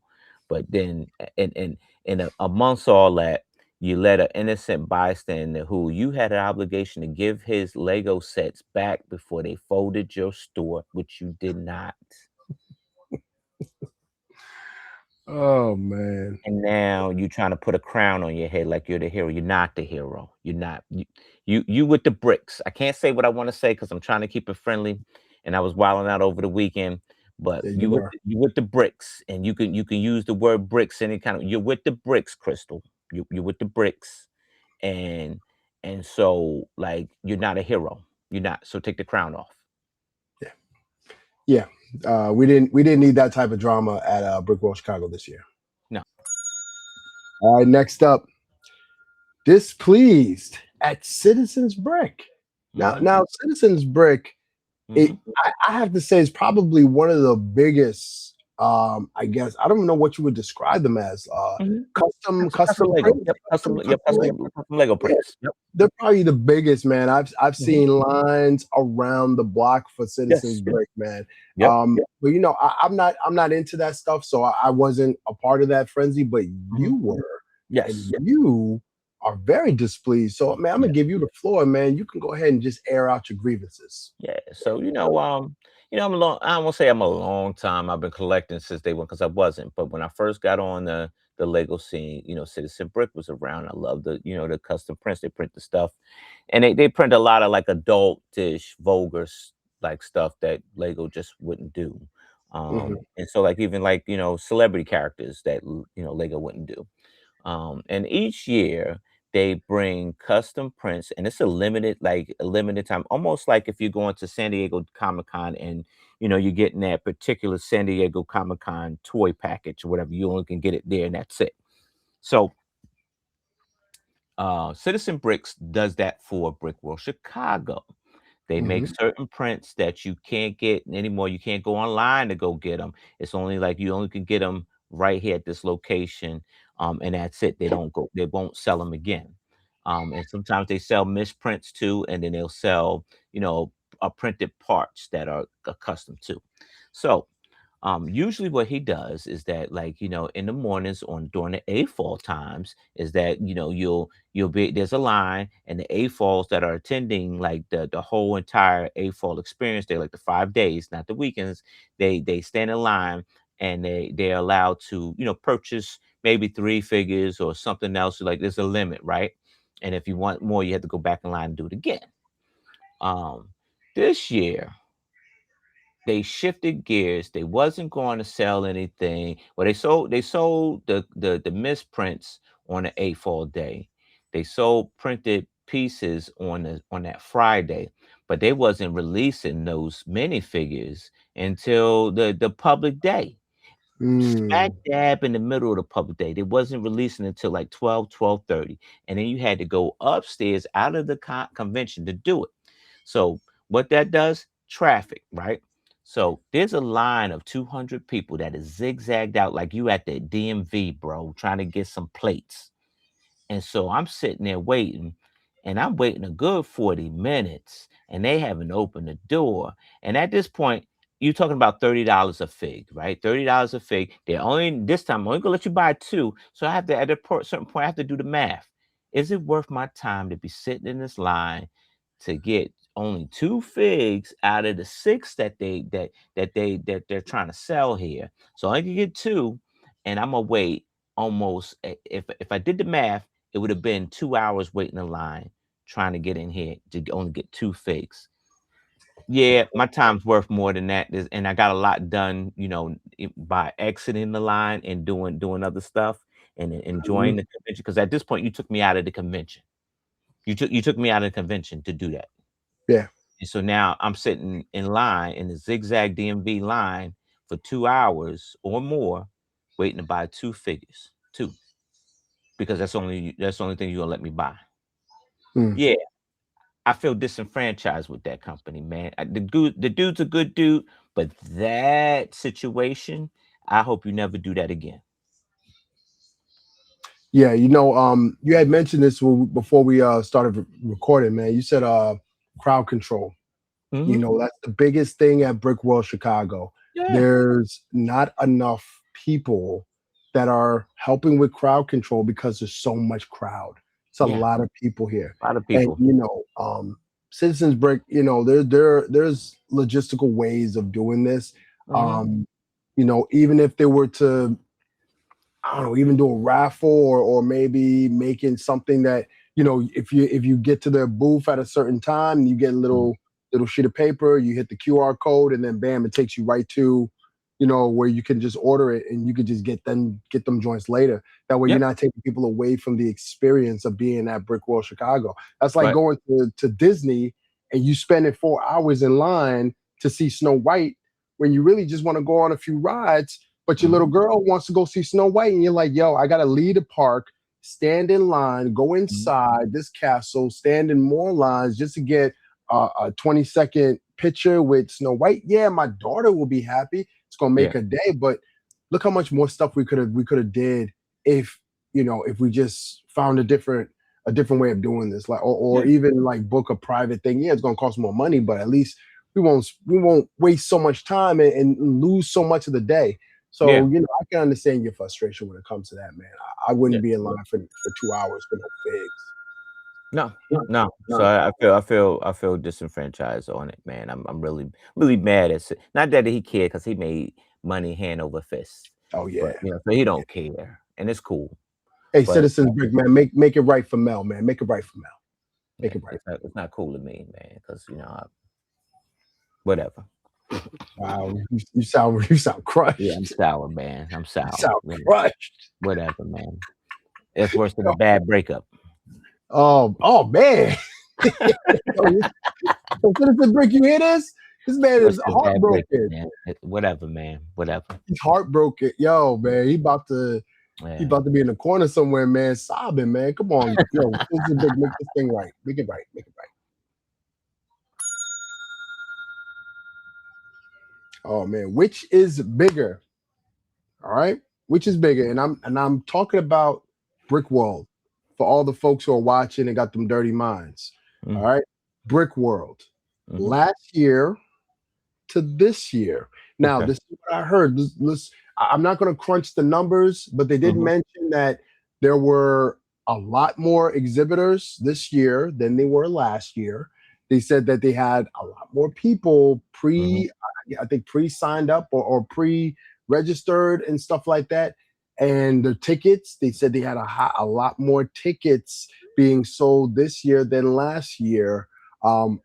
But then, amongst all that, you let an innocent bystander who you had an obligation to give his Lego sets back before they folded your store, which you did not. Oh man. And now you trying to put a crown on your head like you're the hero. You're not the hero. You're not. You with the bricks. I can't say what I want to say because I'm trying to keep it friendly, and I was wilding out over the weekend. But Yeah, you were. you with the bricks, and you can use the word bricks any kind of. You're with the bricks, Crystal. You're with the bricks, and so like you're not a hero. You're not. So take the crown off. Yeah, yeah. We didn't need that type of drama at Brickworld Chicago this year. No. All right, next up, Displeased at Citizens Brick. Now, Mhm. now Citizens Brick, Mhm. I have to say, is probably one of the biggest. I guess I don't know what you would describe them as. Mhm. Custom Lego. prints, Yep. Custom. Yep. Lego. Custom Lego Yeah, prints. Yep. they're probably the biggest, man. I've Mhm. seen lines around the block for Citizens Yes. Brick, man. Yep. But I'm not into that stuff, so I wasn't a part of that frenzy. But you Mhm. were, and Yes. you are very displeased. So, man, I'm gonna Yeah. give you the floor, man. You can go ahead and just air out your grievances. Yeah. So I'm a long. I won't say I'm a long time. I've been collecting since day one because I wasn't. But when I first got on the Lego scene, Citizen Brick was around. I love the custom prints. They print the stuff, and they print a lot of like adultish, vulgar like stuff that Lego just wouldn't do. Hmm. And so like even like celebrity characters that Lego wouldn't do. And each year they bring custom prints, and it's a limited time, almost like if you're going to San Diego Comic Con and you're getting that particular San Diego Comic Con toy package or whatever. You only can get it there, and that's it. So Citizen Bricks does that for Brick World Chicago. They make Hmm. certain prints that you can't get anymore. You can't go online to go get them. It's only like you only can get them right here at this location, and that's it. They won't sell them again. And sometimes they sell misprints too, and then they'll sell, printed parts that are accustomed to. So usually what he does is that, like, in the mornings on during the A fall times, is that you'll be there's a line, and the A falls that are attending like the whole entire A fall experience, they like the 5 days, not the weekends, they stand in line, and they're allowed to, purchase maybe 3 figures or something else. Like there's a limit, right? And if you want more, you have to go back in line and do it again. Um this year they shifted gears. They wasn't going to sell anything. Well, they sold the misprints on the eighth fall day. They sold printed pieces on that Friday, but they wasn't releasing those minifigures until the public day. Smack Mm. dab in the middle of the public day. They wasn't releasing until like 12:30. And then you had to go upstairs out of the convention to do it. So what that does, traffic, right? So there's a line of 200 people that is zigzagged out like you at the DMV, bro, trying to get some plates. And so I'm sitting there waiting, and I'm waiting a good 40 minutes, and they haven't opened the door. And at this point, you're talking about $30 a fig, right? $30 a fig. They're only this time, I'm only gonna let you buy two. So I have to, at a certain point, I have to do the math. Is it worth my time to be sitting in this line to get only two figs out of the six that they're trying to sell here? So I can get two, and I'm gonna wait almost, if I did the math, it would have been 2 hours waiting in line trying to get in here to only get two figs. Yeah, my time's worth more than that. And I got a lot done, by exiting the line and doing other stuff and enjoying Mhm. the convention. Because at this point, you took me out of the convention. You took me out of the convention to do that. Yeah. And so now I'm sitting in line in the zigzag DMV line for 2 hours or more, waiting to buy two figures. Two. Because that's the only thing you're gonna let me buy. Mm. Yeah. I feel disenfranchised with that company, man. The dude's a good dude, but that situation, I hope you never do that again. Yeah, you had mentioned this before we started recording, man. You said crowd control. Hmm. That's the biggest thing at Brick World Chicago. Yeah, There's not enough people that are helping with crowd control because there's so much crowd. It's a yeah, lot of people here. a lot of And people. Citizens Brick, there's logistical ways of doing this. Hmm. Um, even if they were to, I don't know, even do a raffle or maybe making something that, if you get to their booth at a certain time, you get a little sheet of paper, you hit the QR code, and then bam, it takes you right to, where you can just order it and you could just get them joints later. That way you're Yep. not taking people away from the experience of being at Brick World Chicago. That's like Right. going to Disney and you spending 4 hours in line to see Snow White when you really just want to go on a few rides, but your little Mhm. girl wants to go see Snow White, and you're like, yo, I gotta leave the park, stand in line, go Mhm. inside this castle, stand in more lines just to get a 20-second picture with Snow White. Yeah, my daughter will be happy. It's gonna Yeah. make her day. But look how much more stuff we could have did if if we just found a different way of doing this, like or Yeah. even like book a private thing. Yeah, it's gonna cost more money, but at least we won't waste so much time and lose so much of the day. Yeah. So, I can understand your frustration when it comes to that, man. I Yeah. wouldn't be in line for 2 hours for no figs. No, No, no. So no. I feel disenfranchised on it, man. I'm really really mad at not that he cared because he made money hand over fist, Oh but yeah. so he don't care, and it's cool. Hey, But Citizens Brick, man, make it right for Mel, man. Make it right for Mel. yeah, Make it right. it's not cool to me, man. Because whatever. Wow, you sound Yeah, I'm crushed. sour, man. I'm You sour. sound Yeah, crushed. whatever, man. It's worse than a bad breakup. Oh man. So Citizen Brick, you hear this? This man Worse is than a bad breakup, heartbroken. man. Whatever, man. Whatever. He's heartbroken. Yo, man, he Yeah. about to be in the corner somewhere, man, sobbing, man. Come on, yo, Citizen Brick, make this thing right. Make it right. Make it right. Oh man, which is bigger? All right, which is bigger? And I'm talking about Brick World for all the folks who are watching and got them dirty minds. All Mm-hmm. right, Brick World Mm-hmm. last year to this year. Now, Okay. this is what I heard. I'm not going to crunch the numbers, but they did Mm-hmm. mention that there were a lot more exhibitors this year than they were last year. They said that they had a lot more people Mm-hmm. I think pre-signed up or pre-registered and stuff like that. And the tickets, they said they had a lot more tickets being sold this year than last year. Um,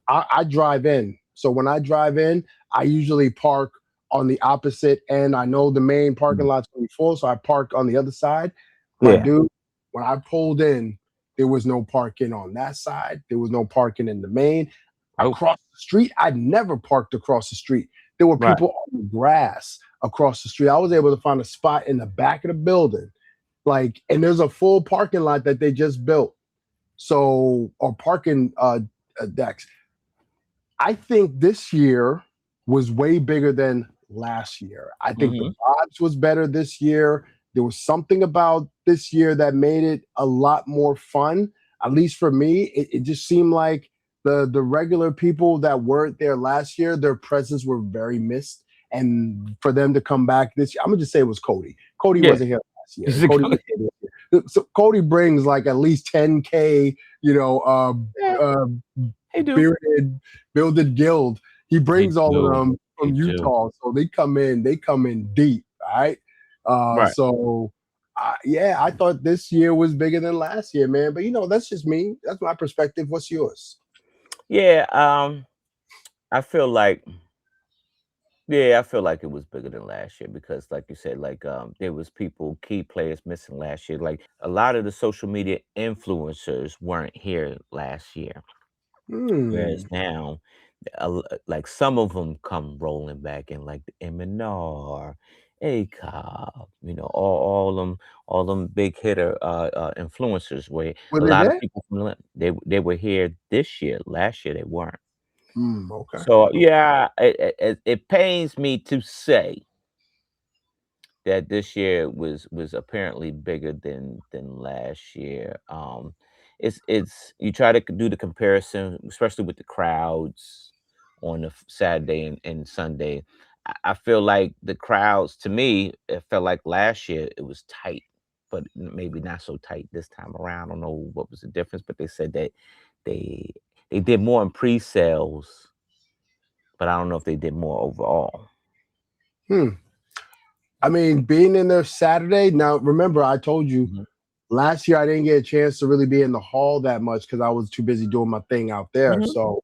I drive in. So when I drive in, I usually park on the opposite end. I know the main parking lot's gonna be full, so I park on the other side. My Yeah. dude, when I pulled in, there was no parking on that side. There was no parking in the main. Oh, Across the street, I never parked across the street. There were right. people on the grass across the street. I was able to find a spot in the back of the building. And there's a full parking lot that they just built. So, or parking decks. I think this year was way bigger than last year. I think the Mm-hmm. vibes was better this year. There was something about this year that made it a lot more fun. At least for me, it just seemed like the regular people that weren't there last year, their presence were very missed. And for them to come back this year, I'm gonna just say it was Cody. Cody Yeah. wasn't here last year. He's And a Cody good- was here this year. So Cody brings like at least 10K, yeah, uh, he do. builded guild. He He brings all of do. them He from do. Utah, so they come in deep, all right. Right. So yeah, I thought this year was bigger than last year, man. But that's just me. That's my perspective. What's yours? Yeah. I feel like. Yeah, I feel like it was bigger than last year because, like you said, like there was key players missing last year. Like a lot of the social media influencers weren't here last year, whereas Hmm. now, like some of them come rolling back in, like the M&R, ACOB, all all them big hitter influencers. Where Were a they lot of there? people from they were here this year. Last year they weren't. Okay. So yeah, it pains me to say that this year was apparently bigger than last year. It's you try to do the comparison, especially with the crowds on the Saturday and Sunday. I feel like the crowds, to me, it felt like last year it was tight, but maybe not so tight this time around. I don't know what was the difference, but they said that they they did more in pre-sales, but I don't know if they did more overall. I mean, being in there Saturday. Now, remember, I told you Mhm. last year I didn't get a chance to really be in the hall that much because I was too busy doing my thing out there. Mhm. So,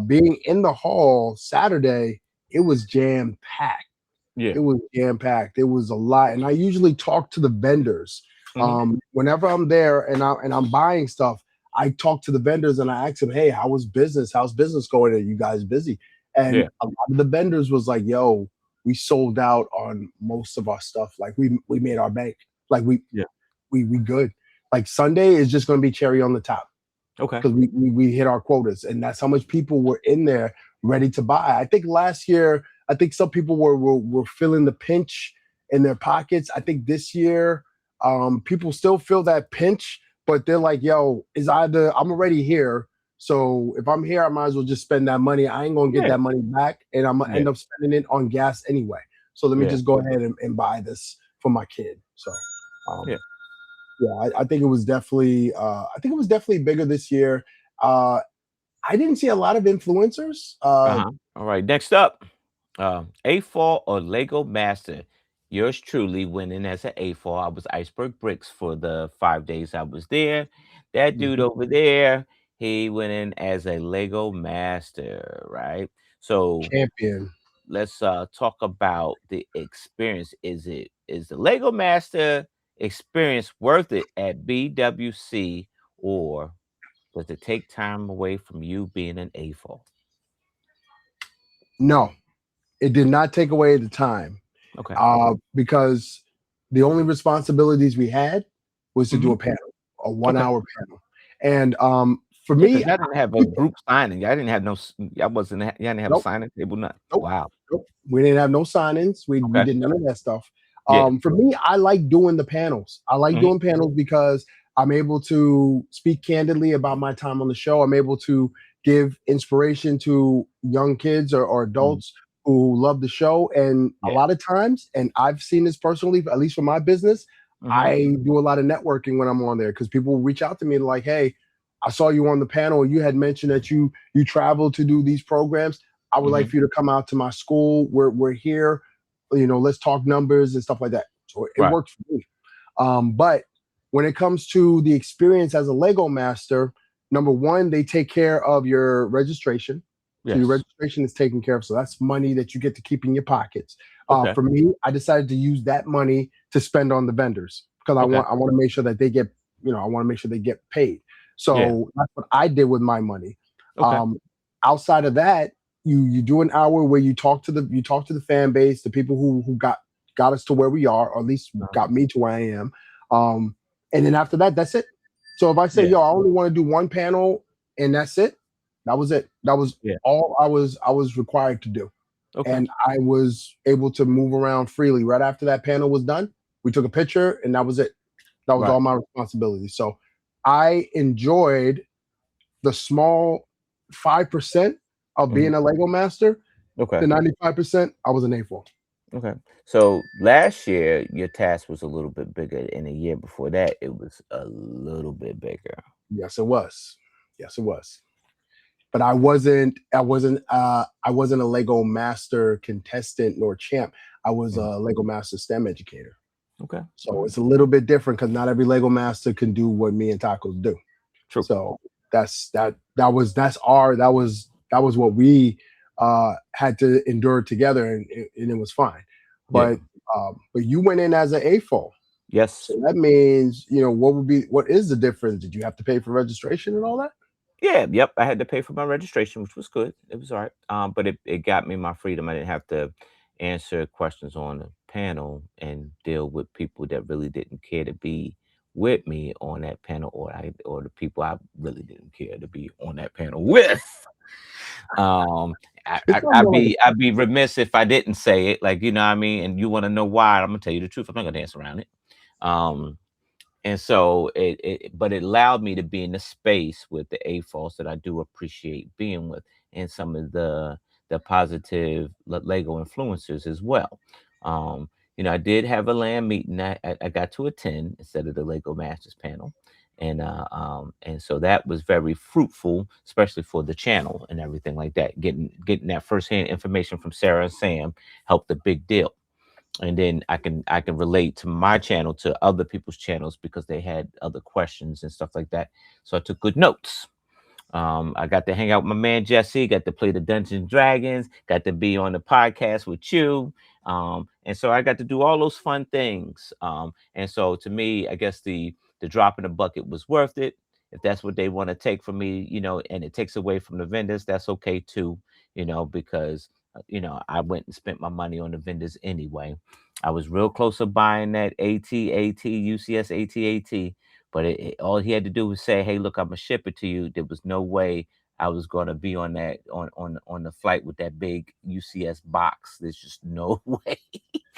being in the hall Saturday, it was jam packed. Yeah. It was jam packed. It was a lot, and I usually talk to the vendors. Mhm. Whenever I'm there and I'm buying stuff, I talk to the vendors and I ask them, "Hey, how was business? How's business going? Are you guys busy?" And Yeah. a lot of the vendors was like, "Yo, we sold out on most of our stuff. Like we made our bank. Like Yeah. we good. Like Sunday is just going to be cherry on the top Okay. because we hit our quotas, and that's how much people were in there ready to buy. I think last year, I think some people were feeling the pinch in their pockets. I think this year, people still feel that pinch, but they're like, "Yo, is either I'm already here, so if I'm here, I might as well just spend that money. I ain't gonna get Yeah. that money back, and I'm gonna Yeah. end up spending it on gas anyway. So let me Yeah. just go ahead and buy this for my kid." So. Yeah. Yeah, I think it was definitely. I think it was definitely bigger this year. Uh, I didn't see a lot of influencers. Uh-huh. All right. Next up, A4 or Lego Master. Yours truly went in as an A4. I was Iceberg Bricks for the 5 days I was there. That dude over there, he went in as a Lego Master, right? So champion. let's talk about the experience. Is the Lego Master experience worth it at BWC, or does it take time away from you being an A4? No, it did not take away the time. Okay. Because the only responsibilities we had was to do Mhm. a panel, a Okay. 1 hour panel, and for Yeah, because me, y'all didn't have a group signing. Y'all didn't have no y'all wasn't y'all didn't have a nope, signing table, nothing. nope, Wow. nope. We didn't have no sign-ins. We Okay. did none of that stuff. Yeah. For me, I like doing the panels. I like Mhm. doing panels because I'm able to speak candidly about my time on the show. I'm able to give inspiration to young kids or Mhm. adults who love the show. And a Yeah. lot of times, and I've seen this personally, at least for my business, Mhm. I do a lot of networking when I'm on there because people reach out to me like, "Hey, I saw you on the panel. You had mentioned that you travel to do these programs. I would like Mhm. for you to come out to my school. We're here. Let's talk numbers and stuff like that." So it Right. worked for me. But when it comes to the experience as a Lego master, number one, they take care of your registration. So your Yes. registration is taken care of. So that's money that you get to keep in your pockets. Okay. For me, I decided to use that money to spend on the vendors because Okay. I want to make sure that they get, I want to make sure they get paid. Yeah. So that's what I did with my money. Okay. Outside of that, you do an hour where you talk to the fan base, the people who got us to where we are, or at least Uh-huh. got me to where I am. And then after that, that's it. So if I say, Yeah. "Yo, I only want to do one panel," and that's it, that was it. That was Yeah. all I was required to do, Okay. and I was able to move around freely. Right after that panel was done, we took a picture, and that was it. That was Right. all my responsibility. So I enjoyed the small 5% of Mhm. being a Lego master. Okay. The 95%, I was an A4. Okay. So last year your task was a little bit bigger, and the year before that it was a little bit bigger. Yes, it was. Yes, it was. But I wasn't a Lego master contestant nor champ. I was Mhm. a Lego master STEM educator. Okay. So Okay. it's a little bit different because not every Lego master can do what me and Tacos do. True. So that was what we had to endure together, and it was fine. Yeah. But you went in as an AFO. Yes. So that means, what is the difference? Did you have to pay for registration and all that? Yeah, yep. I had to pay for my registration, which was good. It was all right. But it got me my freedom. I didn't have to answer questions on the panel and deal with people that really didn't care to be with me on that panel, or the people I really didn't care to be on that panel with. It's not more like I'd be remiss if I didn't say it. Like, you know what I mean? And you want to know why, I'm gonna tell you the truth. I'm not gonna dance around it. And so but it allowed me to be in the space with the AFOS that I do appreciate being with, and some of the positive Lego influencers as well. You know, I did have a land meeting I got to attend instead of the Lego Masters panel. And so that was very fruitful, especially for the channel and everything like that. Getting that firsthand information from Sarah and Sam helped a big deal. And then I can relate to my channel to other people's channels because they had other questions and stuff like that. So I took good notes. I got to hang out with my man Jesse, got to play the Dungeons and Dragons, got to be on the podcast with you. And so I got to do all those fun things. And so to me, I guess the drop in the bucket was worth it. If that's what they want to take from me, you know, and it takes away from the vendors, that's okay too, you know, because you know, I went and spent my money on the vendors anyway. I was real close to buying that UCS AT, but all he had to do was say, "Hey, look, I'm gonna ship it to you." There was no way I was gonna be on that on the flight with that big UCS box. There's just no way.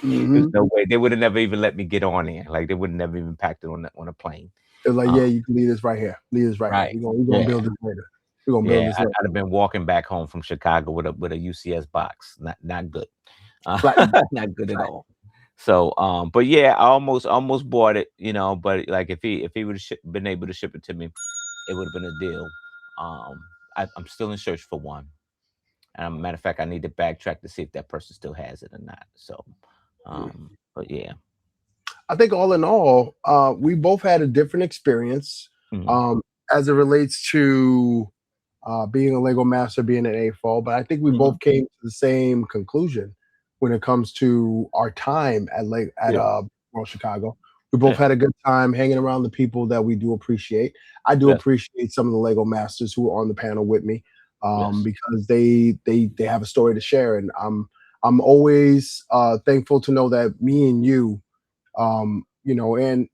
There's no way. They would have never even let me get on there. Like they would have never even packed it on a plane. It's like, yeah, you can leave this right here. Leave this right here. We're gonna build this later. We're gonna build this later. I'd have been walking back home from Chicago with a UCS box. Not good. Not good at all. So but yeah, I almost bought it, you know, but like if he would have been able to ship it to me, it would have been a deal. I'm still in search for one. And matter of fact, I need to backtrack to see if that person still has it or not. So but yeah. I think all in all, we both had a different experience as it relates to being a Lego master, being an AFOL, but I think we both came to the same conclusion when it comes to our time at World Chicago. We both had a good time hanging around the people that we do appreciate. I do appreciate some of the Lego masters who are on the panel with me because they have a story to share, and I'm always thankful to know that me and you, you know, and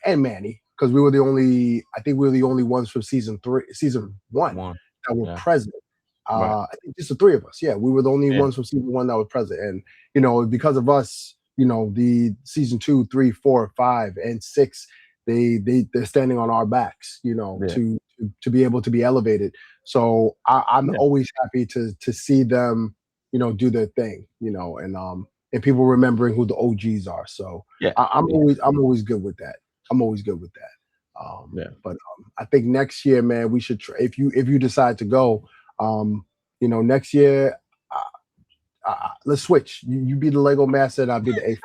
Manny, because we were the only ones from season one that were present. I think just the three of us. Yeah, we were the only ones from season one that were present, and you know, because of us, you know, the season 2, 3, 4, 5, and 6, they're standing on our backs, you know, to be able to be elevated. So I'm always happy to see them, you know, do their thing, you know, and people remembering who the OGs are. So I'm always good with that. I'm always good with that. But I think next year, man, we should try, if you decide to go, you know, next year, let's switch. You be the Lego master and I'll be the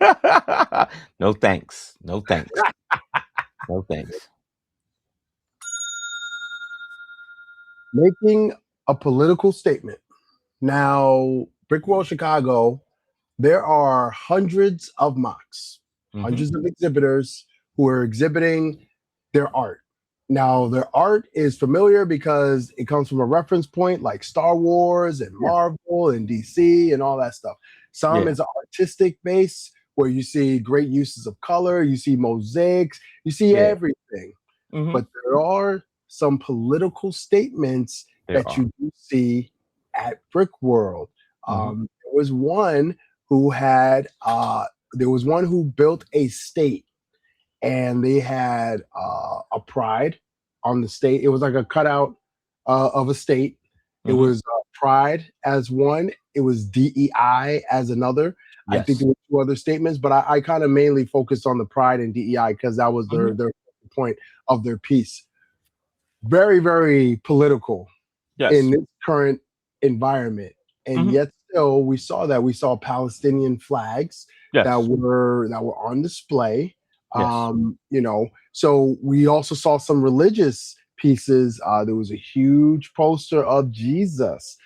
AFOL. No thanks. No thanks. No thanks. Making a political statement. Now, Brick World Chicago, there are hundreds of mocks, hundreds of exhibitors who are exhibiting their art. Now, their art is familiar because it comes from a reference point like Star Wars and Marvel and DC and all that stuff. Some is an artistic base where you see great uses of color, you see mosaics, you see everything. But there are some political statements that you do see at Brick World. There was one who built a state, and they had a pride on the state. It was like a cutout of a state. It was pride as one. It was DEI as another. I think there were two other statements, but I kind of mainly focused on the pride and DEI because that was their point of their piece. Very, very political in this current environment. And yet still we saw Palestinian flags that were on display. You know, so we also saw some religious pieces. There was a huge poster of Jesus.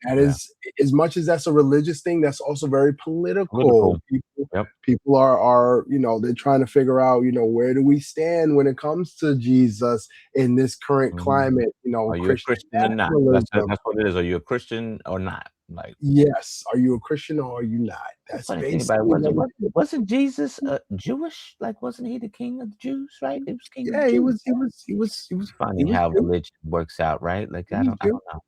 That is, as much as that's a religious thing, that's also very political. People are, you know, they're trying to figure out, you know, where do we stand when it comes to Jesus in this current climate? You know, are you a Christian or not? That's what it is. Are you a Christian or not? Like, yes, are you a Christian or are you not? the That's funny thing about it, basically what it is. wasn't Jesus Jewish? Like, wasn't he the king of the Jews? Right? It was king of the Yeah, he Jews. was he was he was he was he Funny was how Jew. religion works out, right? Like, He was I Jew. don't know.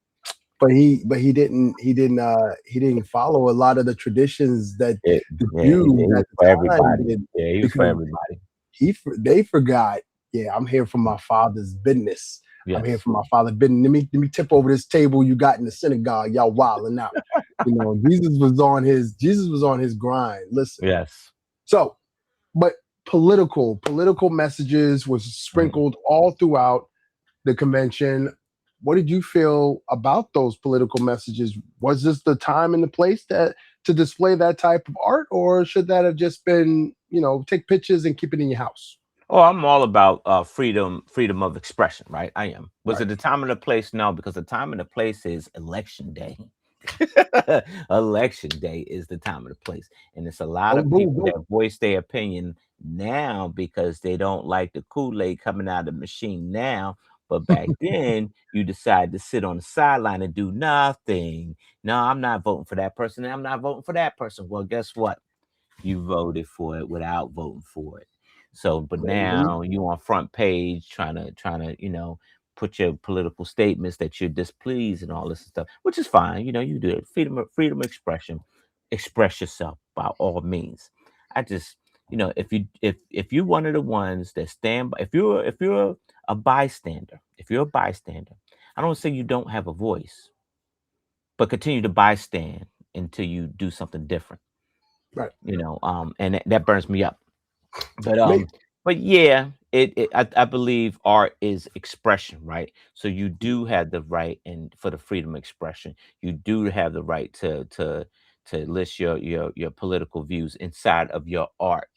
But he didn't follow a lot of the traditions that the Yeah, Jews he at was the for time everybody. did, Yeah, he was for because everybody. they forgot. Yeah, I'm here for my father's business. I'm here Yes, for my father's business. Let me tip over this table you got in the synagogue. Y'all wilding out. Jesus was on his grind. Listen. yes. So, but political messages was Mhm. sprinkled all throughout the convention. What did you feel about those political messages? Was this the time and the place to display that type of art, or should that have just been, take pictures and keep it in your house? Oh, I'm all about freedom of expression, right? I am. Was Right. it the time and the place? No, because the time and the place is election day. Election day is the time and the place, and it's a lot Oh, of boom, people boom. that voice their opinion now because they don't like the Kool-Aid coming out of the machine now. But back then, you decide to sit on the sideline and do nothing. No, I'm not voting for that person. And I'm not voting for that person. Well, guess what? You voted for it without voting for it. So, but Mhm. now you on front page trying to, put your political statements that you're displeased and all this stuff, which is fine. You do it. Freedom of expression. Express yourself by all means. I just, if you're one of the ones that stand by, if you're a bystander, I don't say you don't have a voice, but continue to bystand until you do something different. Right. And that burns me up. But May- yeah, I believe art is expression, right? So you do have the right, and for the freedom of expression, you do have the right to list your political views inside of your art.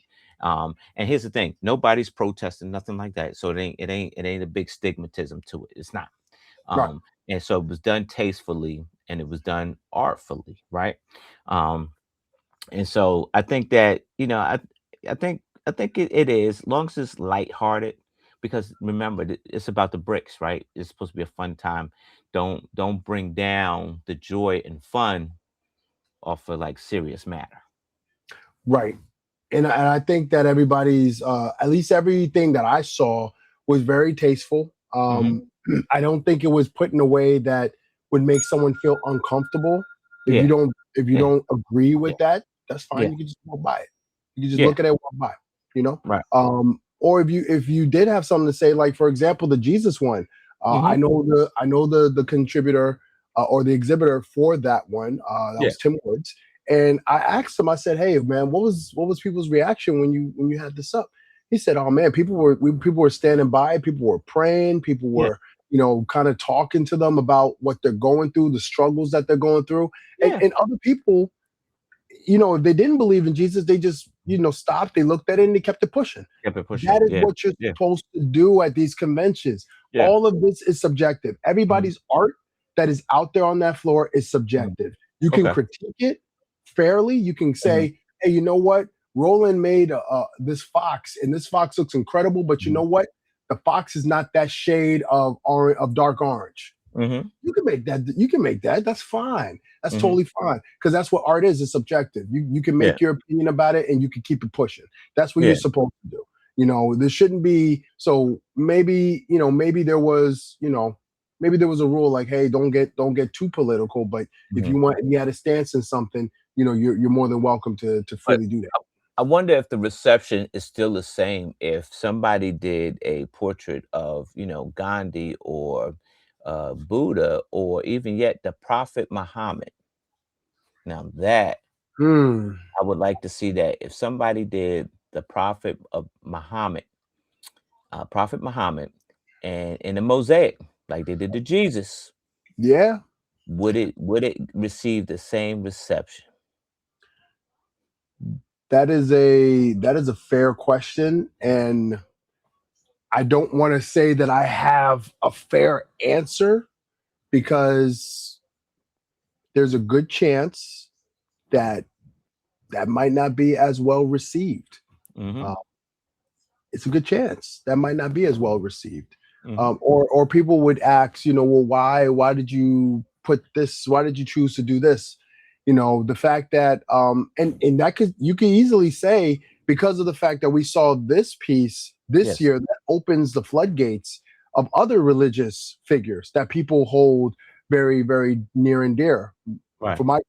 And here's the thing: nobody's protesting, nothing like that. So it ain't a big stigmatism to it. It's not. right. And so it was done tastefully and it was done artfully, right? Um, and so I think that, I think it is, long as it's lighthearted, because remember it's about the bricks, right? It's supposed to be a fun time. Don't bring down the joy and fun off of like serious matter. Right. And I think that everybody's, at least everything that I saw was very tasteful. Hmm. I don't think it was put in a way that would make someone feel uncomfortable. If you Yeah, don't if you yeah, don't agree yeah, with that, that's yeah, fine. You can just walk by it. You can just yeah. look at it, walk by. You know. Right. Or if you did have something to say, like for example, the Jesus one. I Hmm. know the contributor, or the exhibitor for that one. That Yeah, was Tim Woods. And I asked him, I said, "Hey, man, what was people's reaction when you had this up?" He said, "Oh man, people were standing by, people were praying, people yeah, were, kind of talking to them about what they're going through, the struggles that they're going through, and yeah. and other people, if they didn't believe in Jesus, they just, stopped, they looked at it, and they kept it pushing. Kept it pushing. That is Yeah, what you're yeah, supposed to do at these conventions. yeah. All of this is subjective. Hmm. Everybody's art that is out there on that floor is Hmm. subjective. You can Okay. critique it fairly. You can Hmm. say, hey, you know what? Roland made this fox, and this fox looks incredible, but you Hmm. know what? The fox is not that shade of dark orange. Hmm. You can make that. You can make that. That's fine. That's Hmm. totally fine, because that's what art is. It's subjective. You can Yeah, make your opinion about it, and you can keep it pushing. That's what you're yeah. supposed to do. There shouldn't be. So maybe there was a rule like, hey, don't get too political. But if Hmm. you had a stance in something, you're more than welcome to But freely do that. I wonder if the reception is still the same if somebody did a portrait of, Gandhi or Buddha or even yet the Prophet Muhammad. Now that Hmm. I would like to see that if somebody did the Prophet Muhammad, and in a mosaic like they did to Jesus, Yeah, would it receive the same reception? that is a fair question, and I don't want to say that I have a fair answer, because there's a good chance that that might not be as well received. Hmm. Uh, it's a good chance that might not be as well received. Hmm. Or people would ask, well, why did you put this? Why did you choose to do this? You know, the fact that and that you could easily say because of the fact that we saw this piece this Yes. year that opens the floodgates of other religious figures that people hold very, very near and dear. Right. For my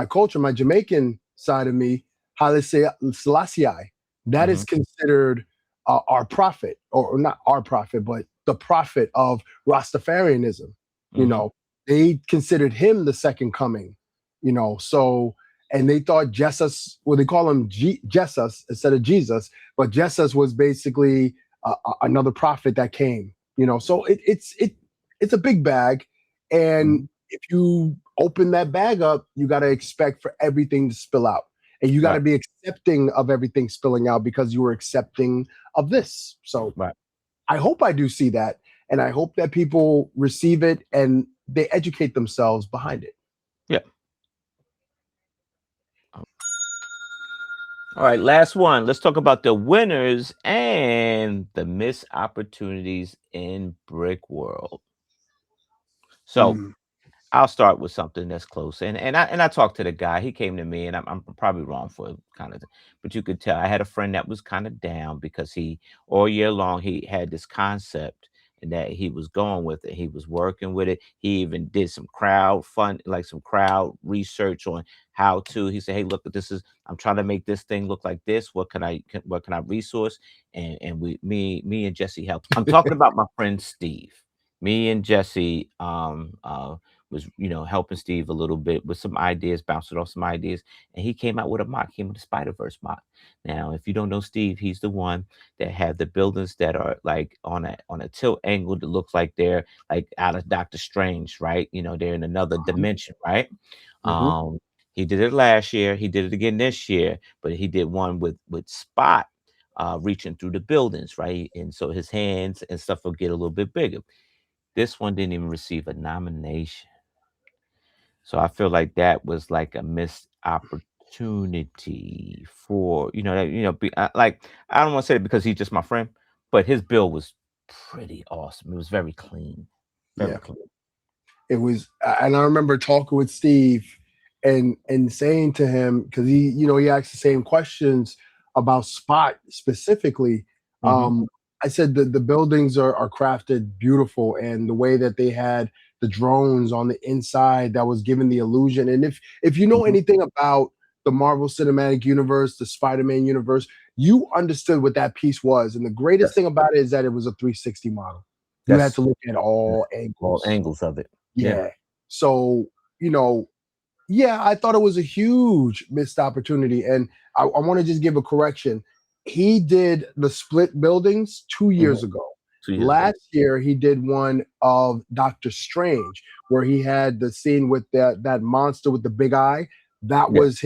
culture, my Jamaican side of me, Haile Selassie, that is considered our prophet, or not our prophet, but the prophet of Rastafarianism. You know, they considered him the second coming. You know, so and they thought Jesus, well, they call him Jesus instead of Jesus, but Jesus was basically another prophet that came. You know, so it's a big bag, and if you open that bag up, you got to expect for everything to spill out. And you got to be accepting of everything spilling out because you were accepting of this. So I hope I do see that. And I hope that people receive it and they educate themselves behind it. Yeah. All right, last one. Let's talk about the winners and the missed opportunities in Brick World. So I'll start with something that's close. And I talked to the guy. He came to me, and I'm probably wrong for kind of, but you could tell I had a friend that was kind of down because he all year long he had this concept and that he was going with it. He was working with it. He even did some crowd research on how to. He said, "Hey, look, I'm trying to make this thing look like this. What can I resource?" And me and Jesse helped. I'm talking about my friend Steve. Me and Jesse was helping Steve a little bit with some ideas, bouncing off some ideas, and he came out with a mock. He came with a Spider-Verse mock. Now, if you don't know Steve, he's the one that had the buildings that are like on a tilt angle that looks like they're like out of Doctor Strange, right? You know, they're in another dimension, right? He did it last year. He did it again this year, but he did one with Spot reaching through the buildings, right? And so his hands and stuff will get a little bit bigger. This one didn't even receive a nomination. So I feel like that was like a missed opportunity for, like, I don't want to say it because he's just my friend, but his bill was pretty awesome. It was very clean. Very clean. It was, and I remember talking with Steve and saying to him, because he asked the same questions about Spot specifically. I said the buildings are crafted beautiful, and the way that they had the drones on the inside that was giving the illusion. And if you know anything about the Marvel Cinematic Universe, the Spider-Man universe, you understood what that piece was. And the greatest thing about it is that it was a 360 model. You had to look at all angles of it. Yeah. So, I thought it was a huge missed opportunity. And I want to just give a correction. He did the split buildings 2 years ago. Last year, he did one of Doctor Strange, where he had the scene with that monster with the big eye. That was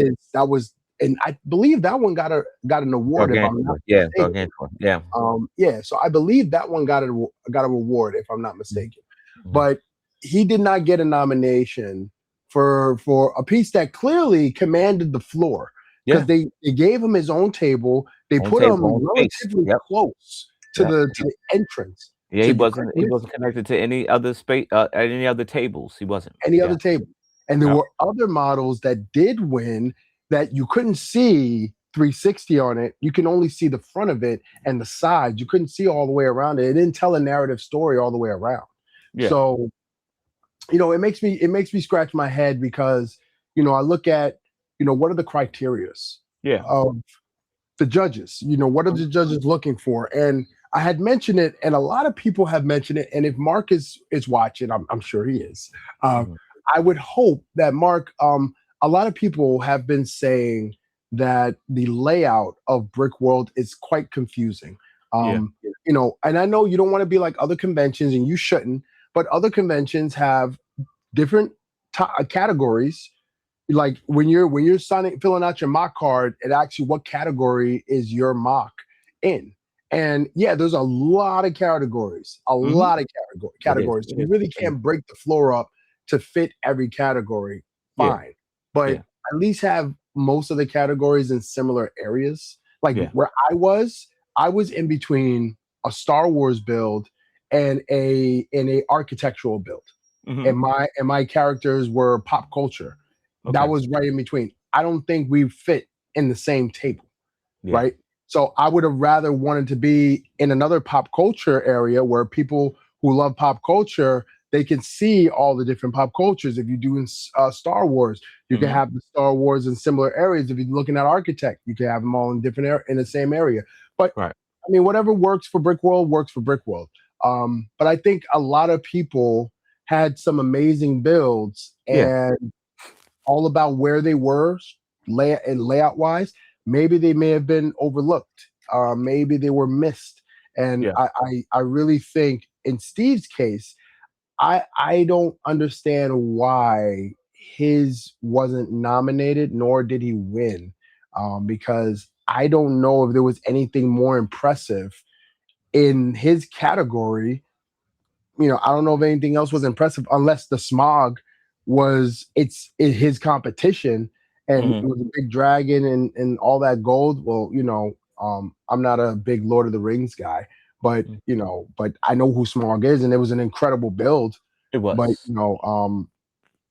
and I believe that one got an award. If I'm not mistaken. So I believe that one got a reward, if I'm not mistaken. But he did not get a nomination for a piece that clearly commanded the floor. Because they gave him his own table. They put him relatively close to the entrance. Yeah, he wasn't connected to any other space, any other tables. He wasn't. Any other table. And there were other models that did win that you couldn't see 360 on it. You can only see the front of it and the sides. You couldn't see all the way around it. It didn't tell a narrative story all the way around. Yeah. So, it makes me scratch my head because, I look at, what are the criterias of the judges? What are the judges looking for? And I had mentioned it, and a lot of people have mentioned it. And if Mark is watching, I'm sure he is. I would hope that Mark, a lot of people have been saying that the layout of Brick World is quite confusing. And I know you don't want to be like other conventions, and you shouldn't, but other conventions have different categories. Like when you're filling out your mock card, it asks you what category is your mock in. And there's a lot of categories, categories. You really can't break the floor up to fit every category. Fine. But at least have most of the categories in similar areas. Like where I was in between a Star Wars build and a architectural build. Mhm. and my characters were pop culture. That Okay. was right in between. I don't think we fit in the same table, Yeah. right? So I would have rather wanted to be in another pop culture area where people who love pop culture, they can see all the different pop cultures. If you do in Star Wars, you can Mhm. have the Star Wars in similar areas. If you're looking at Architect, you can have them all in different in the same area. But Right. I mean, whatever works for Brick World works for Brick World. But I think a lot of people had some amazing builds, Yeah. and all about where they were layout wise. Maybe they may have been overlooked. Maybe they were missed. And Yeah. I really think in Steve's case, I don't understand why his wasn't nominated, nor did he win, because I don't know if there was anything more impressive in his category. I don't know if anything else was impressive unless the smog was his competition, and it Mhm. was a big dragon and all that gold. Well, I'm not a big Lord of the Rings guy, but Mm. but I know who Smog is, and it was an incredible build. It But was.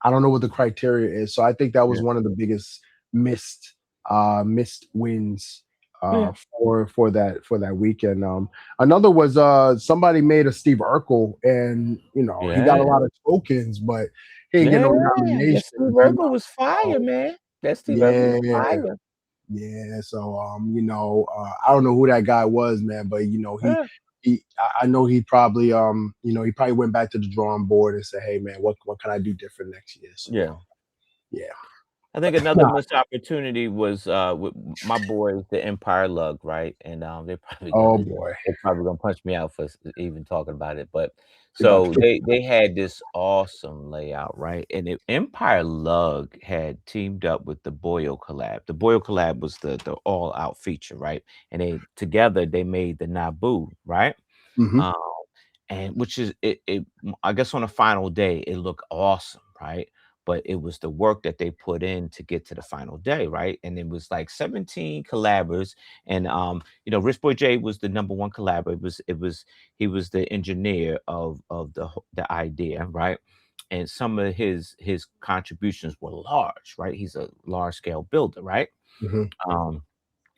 I don't know what the criteria is, so I think that was Yeah. one of the biggest missed wins Yeah. for that weekend. Another was somebody made a Steve Urkel, and he got a Yeah. lot of tokens, but he didn't get Yeah. no That nomination. Steve Urkel was fire, man. That Steve Urkel was Yeah, fire. yeah. So I don't know who that guy was, man, but Yeah. I know he probably he probably went back to the drawing board and said, hey man, what can I do different next year? So Yeah. yeah. I think another missed opportunity was with my boys, the Empire Lug, right? And Oh boy, they're probably gonna punch me out for even talking about it. But they about to so kick. they had this awesome layout, right? And Empire Lug had teamed up with the Boyle collab. The Boyle collab was the all out feature, right? And together they made the Naboo, right? Hmm. Um, and which is I guess on the final day it looked awesome, right? But it was the work that they put in to get to the final day, right? And it was like 17 collabors, and Rich Boy J was the number one collabor. He was the engineer of the idea, right? And some of his contributions were large, right? He's a large scale builder, right? Hmm. Um,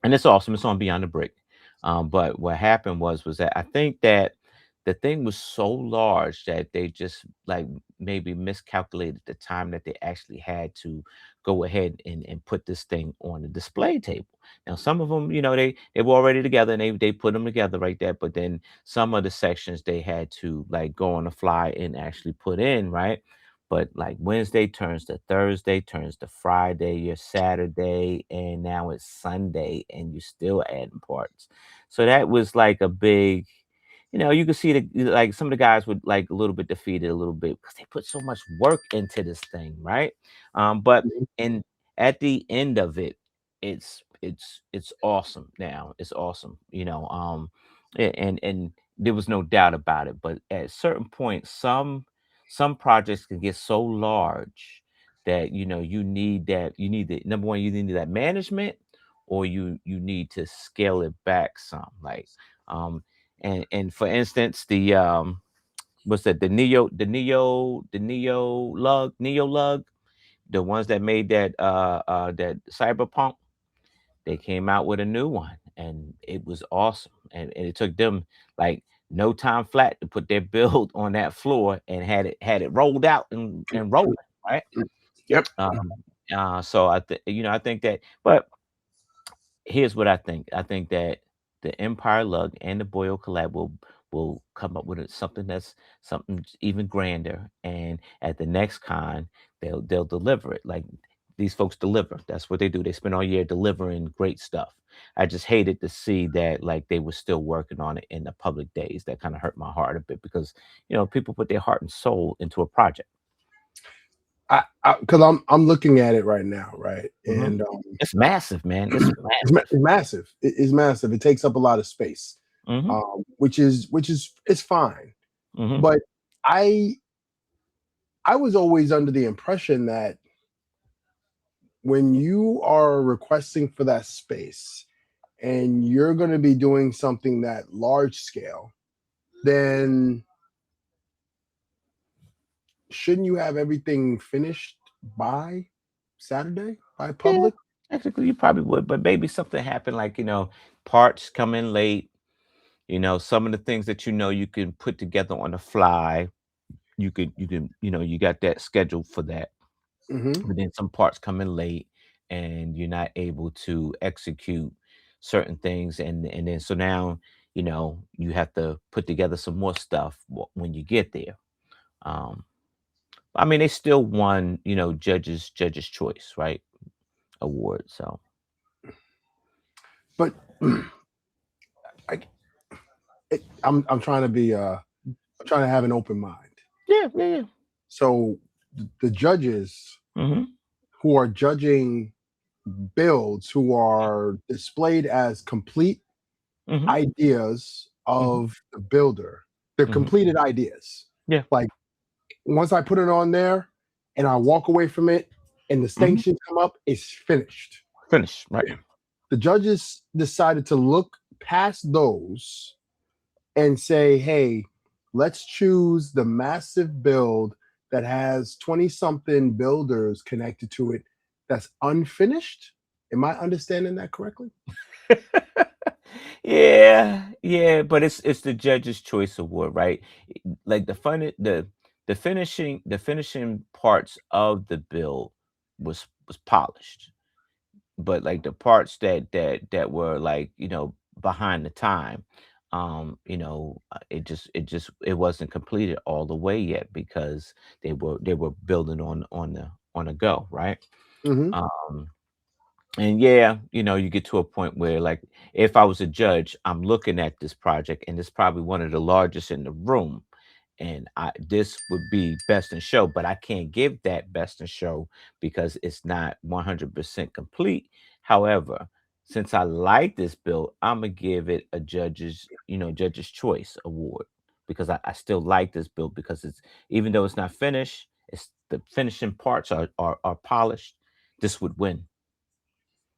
and it's awesome. It's on Beyond the Brick. But what happened was that I think that the thing was so large that they just like maybe miscalculated the time that they actually had to go ahead and put this thing on the display table. Now, some of them, they were already together and they put them together right there. But then some of the sections they had to like go on the fly and actually put in, right? But like Wednesday turns to Thursday, turns to Friday, your Saturday, and now it's Sunday, and you're still adding parts. So that was like a big, you could see like some of the guys were like a little bit defeated a little bit because they put so much work into this thing, right? But in at the end of it, it's awesome now. It's awesome, and there was no doubt about it. But at a certain point, some projects can get so large that you need the number one, you need that management, or you need to scale it back some. Like and for instance, what's that, the Neo Lug, the ones that made that Cyberpunk, they came out with a new one and it was awesome. And it took them like no time flat to put their build on that floor and had it rolled out and rolling, right? Yep. So I think that, but here's what I think. I think that the Empire Lug and the Boyle collab will come up with something even grander, and at the next con they'll deliver it. Like these folks deliver. That's what they do. They spend all year delivering great stuff. I just hated to see that like they were still working on it in the public days. That kind of hurt my heart a bit because people put their heart and soul into a project. Because I'm looking at it right now, right, Mhm. and It's massive, man. It's it's massive. massive. It's massive. It takes up a lot of space, Hmm. which is it's fine. Hmm. But I I was always under the impression that when you are requesting for that space and you're going to be doing something that large scale, then shouldn't you have everything finished by Saturday by Yeah, public? technically you probably would, but maybe something happened like, parts come in late, some of the things that you can put together on the fly, you can, you got that scheduled for that. Hmm. But then some parts come in late and you're not able to execute certain things and then so now, you have to put together some more stuff when you get there. Um I mean, they still won, judges choice, right? Award. So But I, I'm trying to be I'm trying to have an open mind. yeah, yeah, yeah. So the judges Hmm. who are judging builds who are displayed as complete Hmm. ideas Hmm. of the builder, they're Hmm. completed ideas. Yeah. Like once I put it on there and I walk away from it and the Hmm. sanctions come up, it's finished. Finish, right? The judges decided to look past those and say, hey, let's choose the massive build that has 20 something builders connected to it that's unfinished. Am I understanding that correctly? Yeah, yeah, but it's the judge's choice award, right? Like the finishing parts of the bill was polished, but like the parts that were like behind the time, it wasn't completed all the way yet because they were building on the go, right? Hmm. um and yeah, you get to a point where like if I was a judge, I'm looking at this project and it's probably one of the largest in the room, and this would be best in show, but I can't give that best in show because it's not 100% complete. However, since I like this build, I'm gonna give it a judge's choice award because I still like this build because it's even though it's not finished, it's the finishing parts are polished. This would win.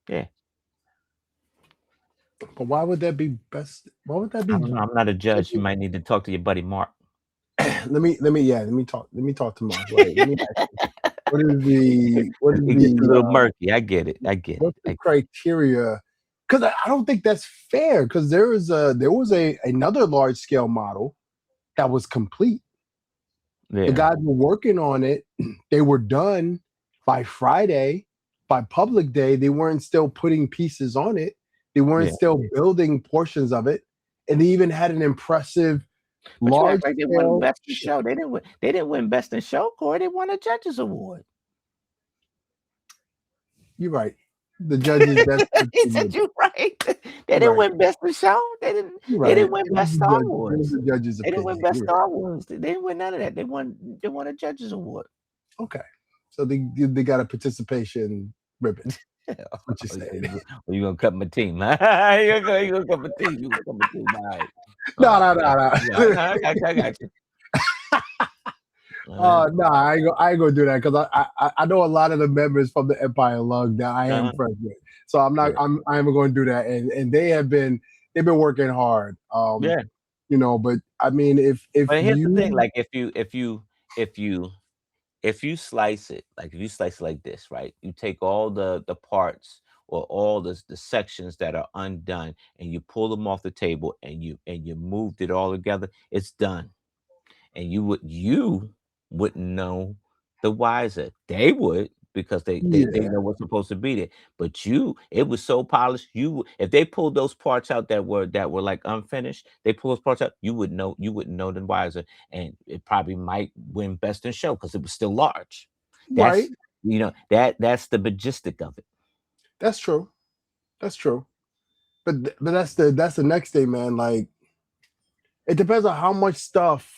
Yeah, But why would that be best? Why would that I be? don't know. I'm not a judge. You might need to talk to your buddy Mark. Let me talk to Mark. Right. Let me ask you, what is It gets a the little murky. I get it. I get it. what's the criteria? Because I don't think that's fair. Because there was another large scale model that was complete. The Yeah, guys were working on it. They were done by Friday. By public day, they weren't still putting pieces on it. They weren't yeah. still building portions of it, and they even had an impressive But you large act like they won scale. best in show. They didn't win. They didn't win best in show, Corey. They won a judges award. You're right. The judges. That's He said you right. They you're didn't right. win best in show. They didn't. You're They right. didn't win It was best the Star judge. It was Wars. the judge's They didn't win opinion. best You're right. Star Wars. They didn't win none of that. They won. They won a judges award. Okay. So they got a participation ribbon. That's what you're saying. Well, you gonna cut my team? Huh? You gonna cut my team? You gonna cut my team? All right. No, All no, right. no, Yeah, no. no, I got you. All right. No, I ain't gonna do that because I know a lot of the members from the Empire Lug that I am Uh-huh. friends with. So Yeah. I'm going to do that. And they've been working hard. Yeah. But I mean if But here's the thing: you like if you if you slice it like this, right? You take all the parts or all the sections that are undone, and you pull them off the table, and you moved it all together. It's done, and you wouldn't know the wiser. They would because they yeah, know what's supposed to be there. But it was so polished. If they pulled those parts out that were like unfinished, they pull those parts out. You wouldn't know the wiser, and it probably might win best in show because it was still large. right. That's the majestic of it. That's true. That's true. But that's the next thing, man. Like it depends on how much stuff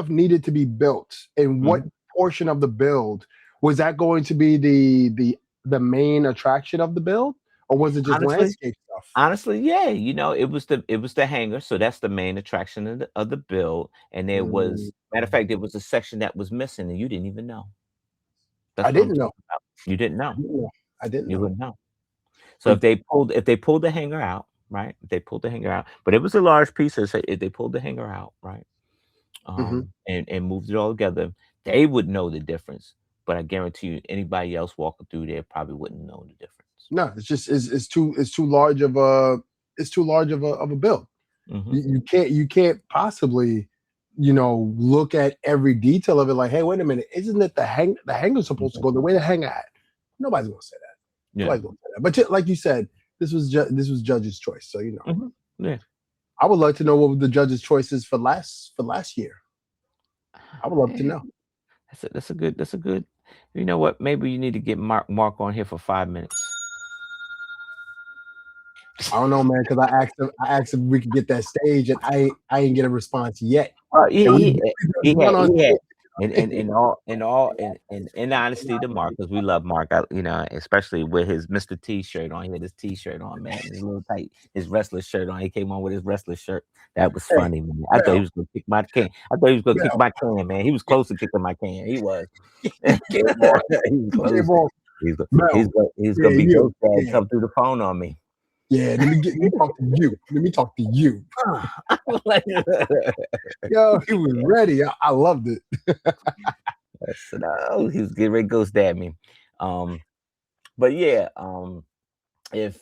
needed to be built and what Mhm. portion of the build was that going to be the main attraction of the build, or was it just Honestly, landscape stuff? Honestly, yeah, it was the hangar, so that's the main attraction of the build, and there Mm, was matter of fact, there was a section that was missing, and you didn't even know. I That's what I'm didn't know. talking about. You didn't I know. didn't know. I didn't You know. wouldn't know. So But if they pulled the hanger out, right? If they pulled the hanger out, but it was a large piece, so if they pulled the hanger out, right? and moved it all together, they would know the difference. But I guarantee you, anybody else walking through there probably wouldn't know the difference. No, it's just it's too large of a bill. You can't possibly, look at every detail of it. Like, hey, wait a minute, isn't it the hanger's supposed to go the way the hanger at? Nobody's gonna say that. Yeah. Nobody's gonna say that. But like you said, this was judge's choice. So Yeah. I would like to know what the judge's choice is for last year. I would love to know. That's a good. You know what? Maybe you need to get Mark on here for 5 minutes. I don't know, man, because I asked him if we could get that stage, and I ain't get a response yet. He had. In honesty to Mark, because we love Mark, especially with his Mr. T-shirt on. He had his T-shirt on, man. His little tight, his wrestler shirt on. He came on with his wrestler shirt. That was funny, man. I thought he was gonna kick my can. Kick my can, man. He was close to kicking my can. He was. He's gonna be Ghost Dad come through the phone on me. Yeah, let me talk to you. Let me talk to you. Yo, he was ready. I loved it. So, he was getting ready to go stab me. But yeah, if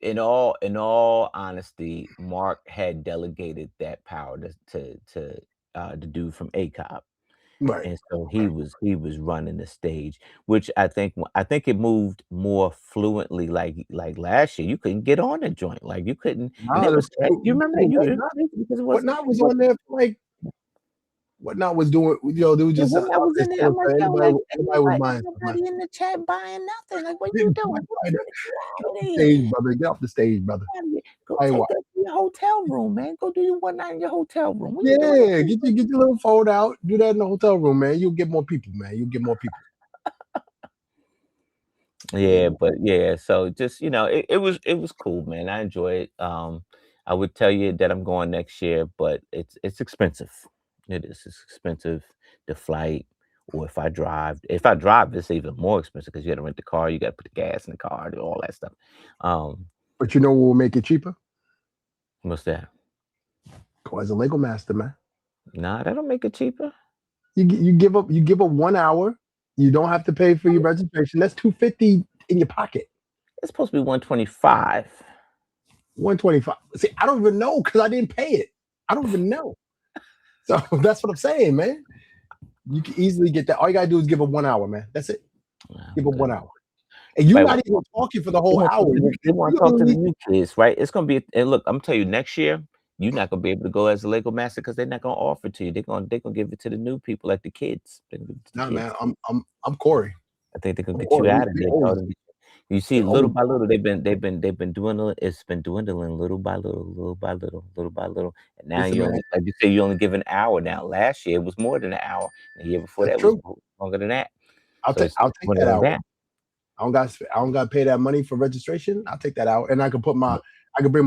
in all honesty, Mark had delegated that power to the dude from ACOB. Right. And so he was running the stage, which I think it moved more fluently. Like last year, you couldn't get on the joint. Like you couldn't. And it was, you remember that? Because it was Whatnot was on there for like. Whatnot was doing. There was just. I was in there. I'm like, nobody in the chat buying nothing. Like, what you doing? Get off the stage, brother. Go take that to your hotel room, man. Go do your one night in your hotel room. Yeah, get your little phone out. Do that in the hotel room, man. You'll get more people, man. Yeah, but yeah, so just it was cool, man. I enjoy it. I would tell you that I'm going next year, but it's expensive. It is. It's expensive. The flight, or if I drive, it's even more expensive because you got to rent the car, you got to put the gas in the car, do all that stuff. But what will make it cheaper? What's that? Go as a Lego master, man. Nah, that don't make it cheaper. You give up 1 hour. You don't have to pay for your registration. That's $250 in your pocket. It's supposed to be $125. $125. See, I don't even know because I didn't pay it. I don't even know. So that's what I'm saying, man. You can easily get that. All you gotta do is give up 1 hour, man. That's it. Give up 1 hour. And you're not even talking for the whole hour. They want to talk to the new kids, right? It's gonna be. And look, I'm telling you, next year you're not gonna be able to go as a Lego master because they're not gonna offer it to you. They're gonna give it to the new people, like the kids. Man, I'm Corey. I think they're gonna get you out of there. You see, little by little, they've been dwindling. It's been dwindling little by little. And now like you say, you only give an hour now. Last year it was more than an hour. The year before that was longer than that. I'll take that hour. I don't got to pay that money for registration. I'll take that out, and I can bring my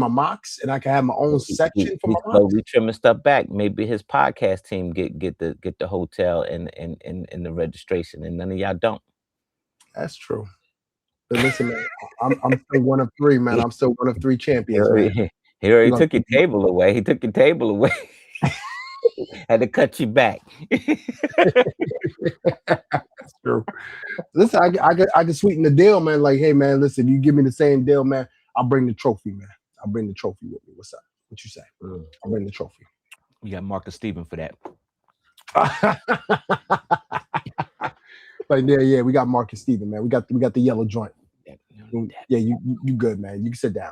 mocks, and I can have my own section for my mocks. Slowly trimming stuff back. Maybe his podcast team get the hotel and the registration, and none of y'all don't. That's true. But listen, man, I'm still one of three, man. I'm still one of three champions, man. He already took your table away. He took your table away. Had to cut you back. That's true. Listen, I can sweeten the deal, man. Like, hey, man, listen, if you give me the same deal, man, I'll bring the trophy, man. I'll bring the trophy with me. What's up? What you say? I'll bring the trophy. You got Marcus Steven for that. Like, yeah, we got Marcus Steven, man. We got the yellow joint. Yeah, you good, man. You can sit down.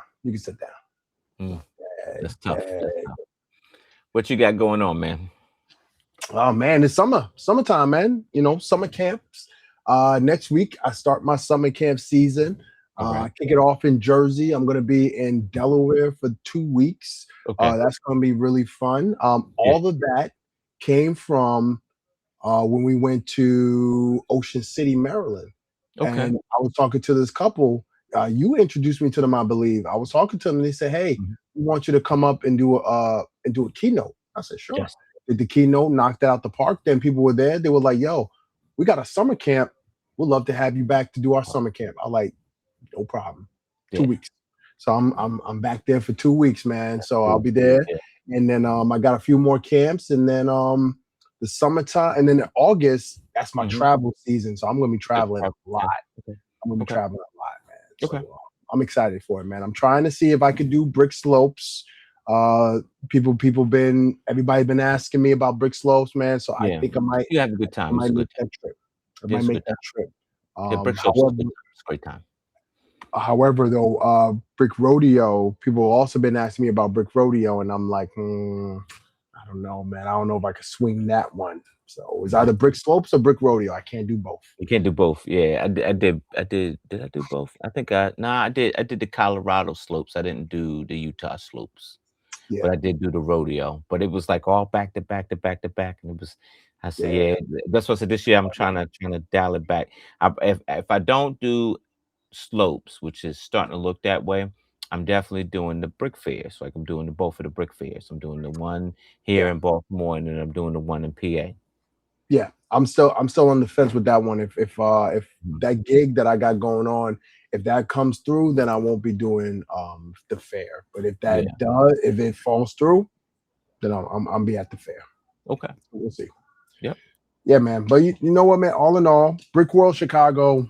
That's tough. What you got going on, man? Oh man, it's summertime, man. Summer camps. Next week I start my summer camp season. I kick it off in Jersey. I'm gonna be in Delaware for 2 weeks. Okay. That's gonna be really fun. All of that came from when we went to Ocean City, Maryland. Okay. And I was talking to this couple. You introduced me to them, I believe. I was talking to them, and they said, "Hey, we want you to come up and do a keynote." I said, "Sure." Yes. Did the keynote, knocked it out the park. Then people were there. They were like, "Yo, we got a summer camp. We'd love to have you back to do our summer camp." I'm like, "No problem." 2 weeks. So I'm back there for 2 weeks, man. So I'll be there. and then I got a few more camps, and then the summertime, and then in August, that's my travel season, so I'm gonna be traveling a lot. I'm gonna be traveling a lot, man. So I'm excited for it, man. I'm trying to see if I could do brick slopes. Everybody been asking me about brick slopes, man. So I think I might. You have a good time. I might make that trip. I might make that trip. Brick slopes is a great time. However, though, Brick Rodeo, people have also been asking me about Brick Rodeo, and I'm like, I don't know, man. I don't know if I could swing that one. So it's either Brick Slopes or Brick Rodeo. I can't do both. You can't do both. Yeah, I did. Did I do both? I think I did the Colorado slopes. I didn't do the Utah slopes. Yeah. But I did do the rodeo. But it was like all back to back to back to back, and it was. I said, that's what I said. This year I'm trying to dial it back. If I don't do slopes, which is starting to look that way, I'm definitely doing the brick fairs. Like I'm doing both of the brick fairs. I'm doing the one here in Baltimore, and then I'm doing the one in PA. Yeah, I'm still on the fence with that one. If that gig that I got going on, if that comes through, then I won't be doing the fair. But if that if it falls through, then I'm be at the fair. Okay, we'll see. Yep. Yeah, man. But you know what, man? All in all, Brick World Chicago,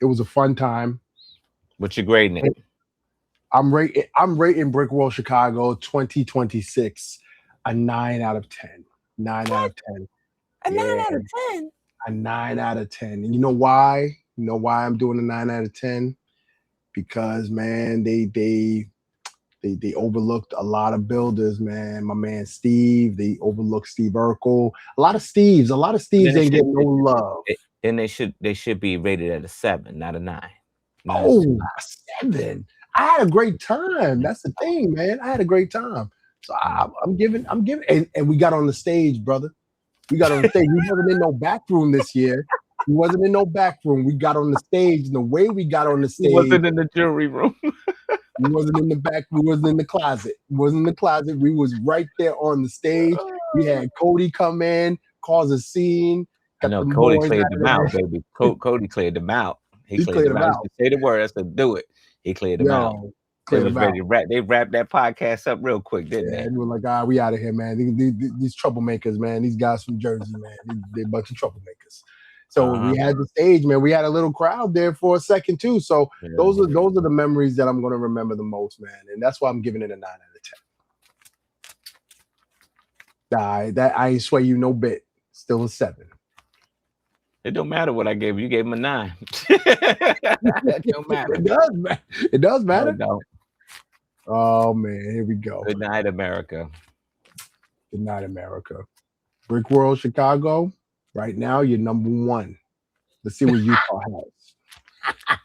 it was a fun time. What's your grading it? I'm rating Brick World Chicago 2026 a 9 out of 10. 9 out of 10. A 9 out of 10. A 9 out of 10. And you know why? You know why I'm doing a 9 out of 10? Because, man, they overlooked a lot of builders, man. My man Steve, they overlooked Steve Urkel. A lot of Steves ain't getting no love. And they should be rated at a 7, not a 9. Oh, a 7. I had a great time. That's the thing, man. I had a great time. So I'm giving, and we got on the stage, brother. We got on the stage. We wasn't in no back room this year. We wasn't in no back room. We got on the stage, and the way we got on the stage, we wasn't in the jury room. We wasn't in the back. We wasn't in the closet. We wasn't in the closet. We was right there on the stage. We had Cody come in, cause a scene. I know Cody cleared them out, baby. Cody cleared them out. He cleared them out. Say the word. I said, do it. He cleared them out. They was ready to wrap. They wrapped that podcast up real quick, didn't they? They were like, we out of here, man. These troublemakers, man. These guys from Jersey, man. They a bunch of troublemakers. So we had the stage, man. We had a little crowd there for a second too. So those are the memories that I'm going to remember the most, man. And that's why I'm giving it a 9 out of 10. That I ain't sway you no bit. Still a 7. It don't matter what I gave you. You gave him a 9. It don't matter. It does, man. It does matter. No. Oh man, here we go. Good night, America. Good night, America. Brick World Chicago. Right now, you're number 1. Let's see what Utah has.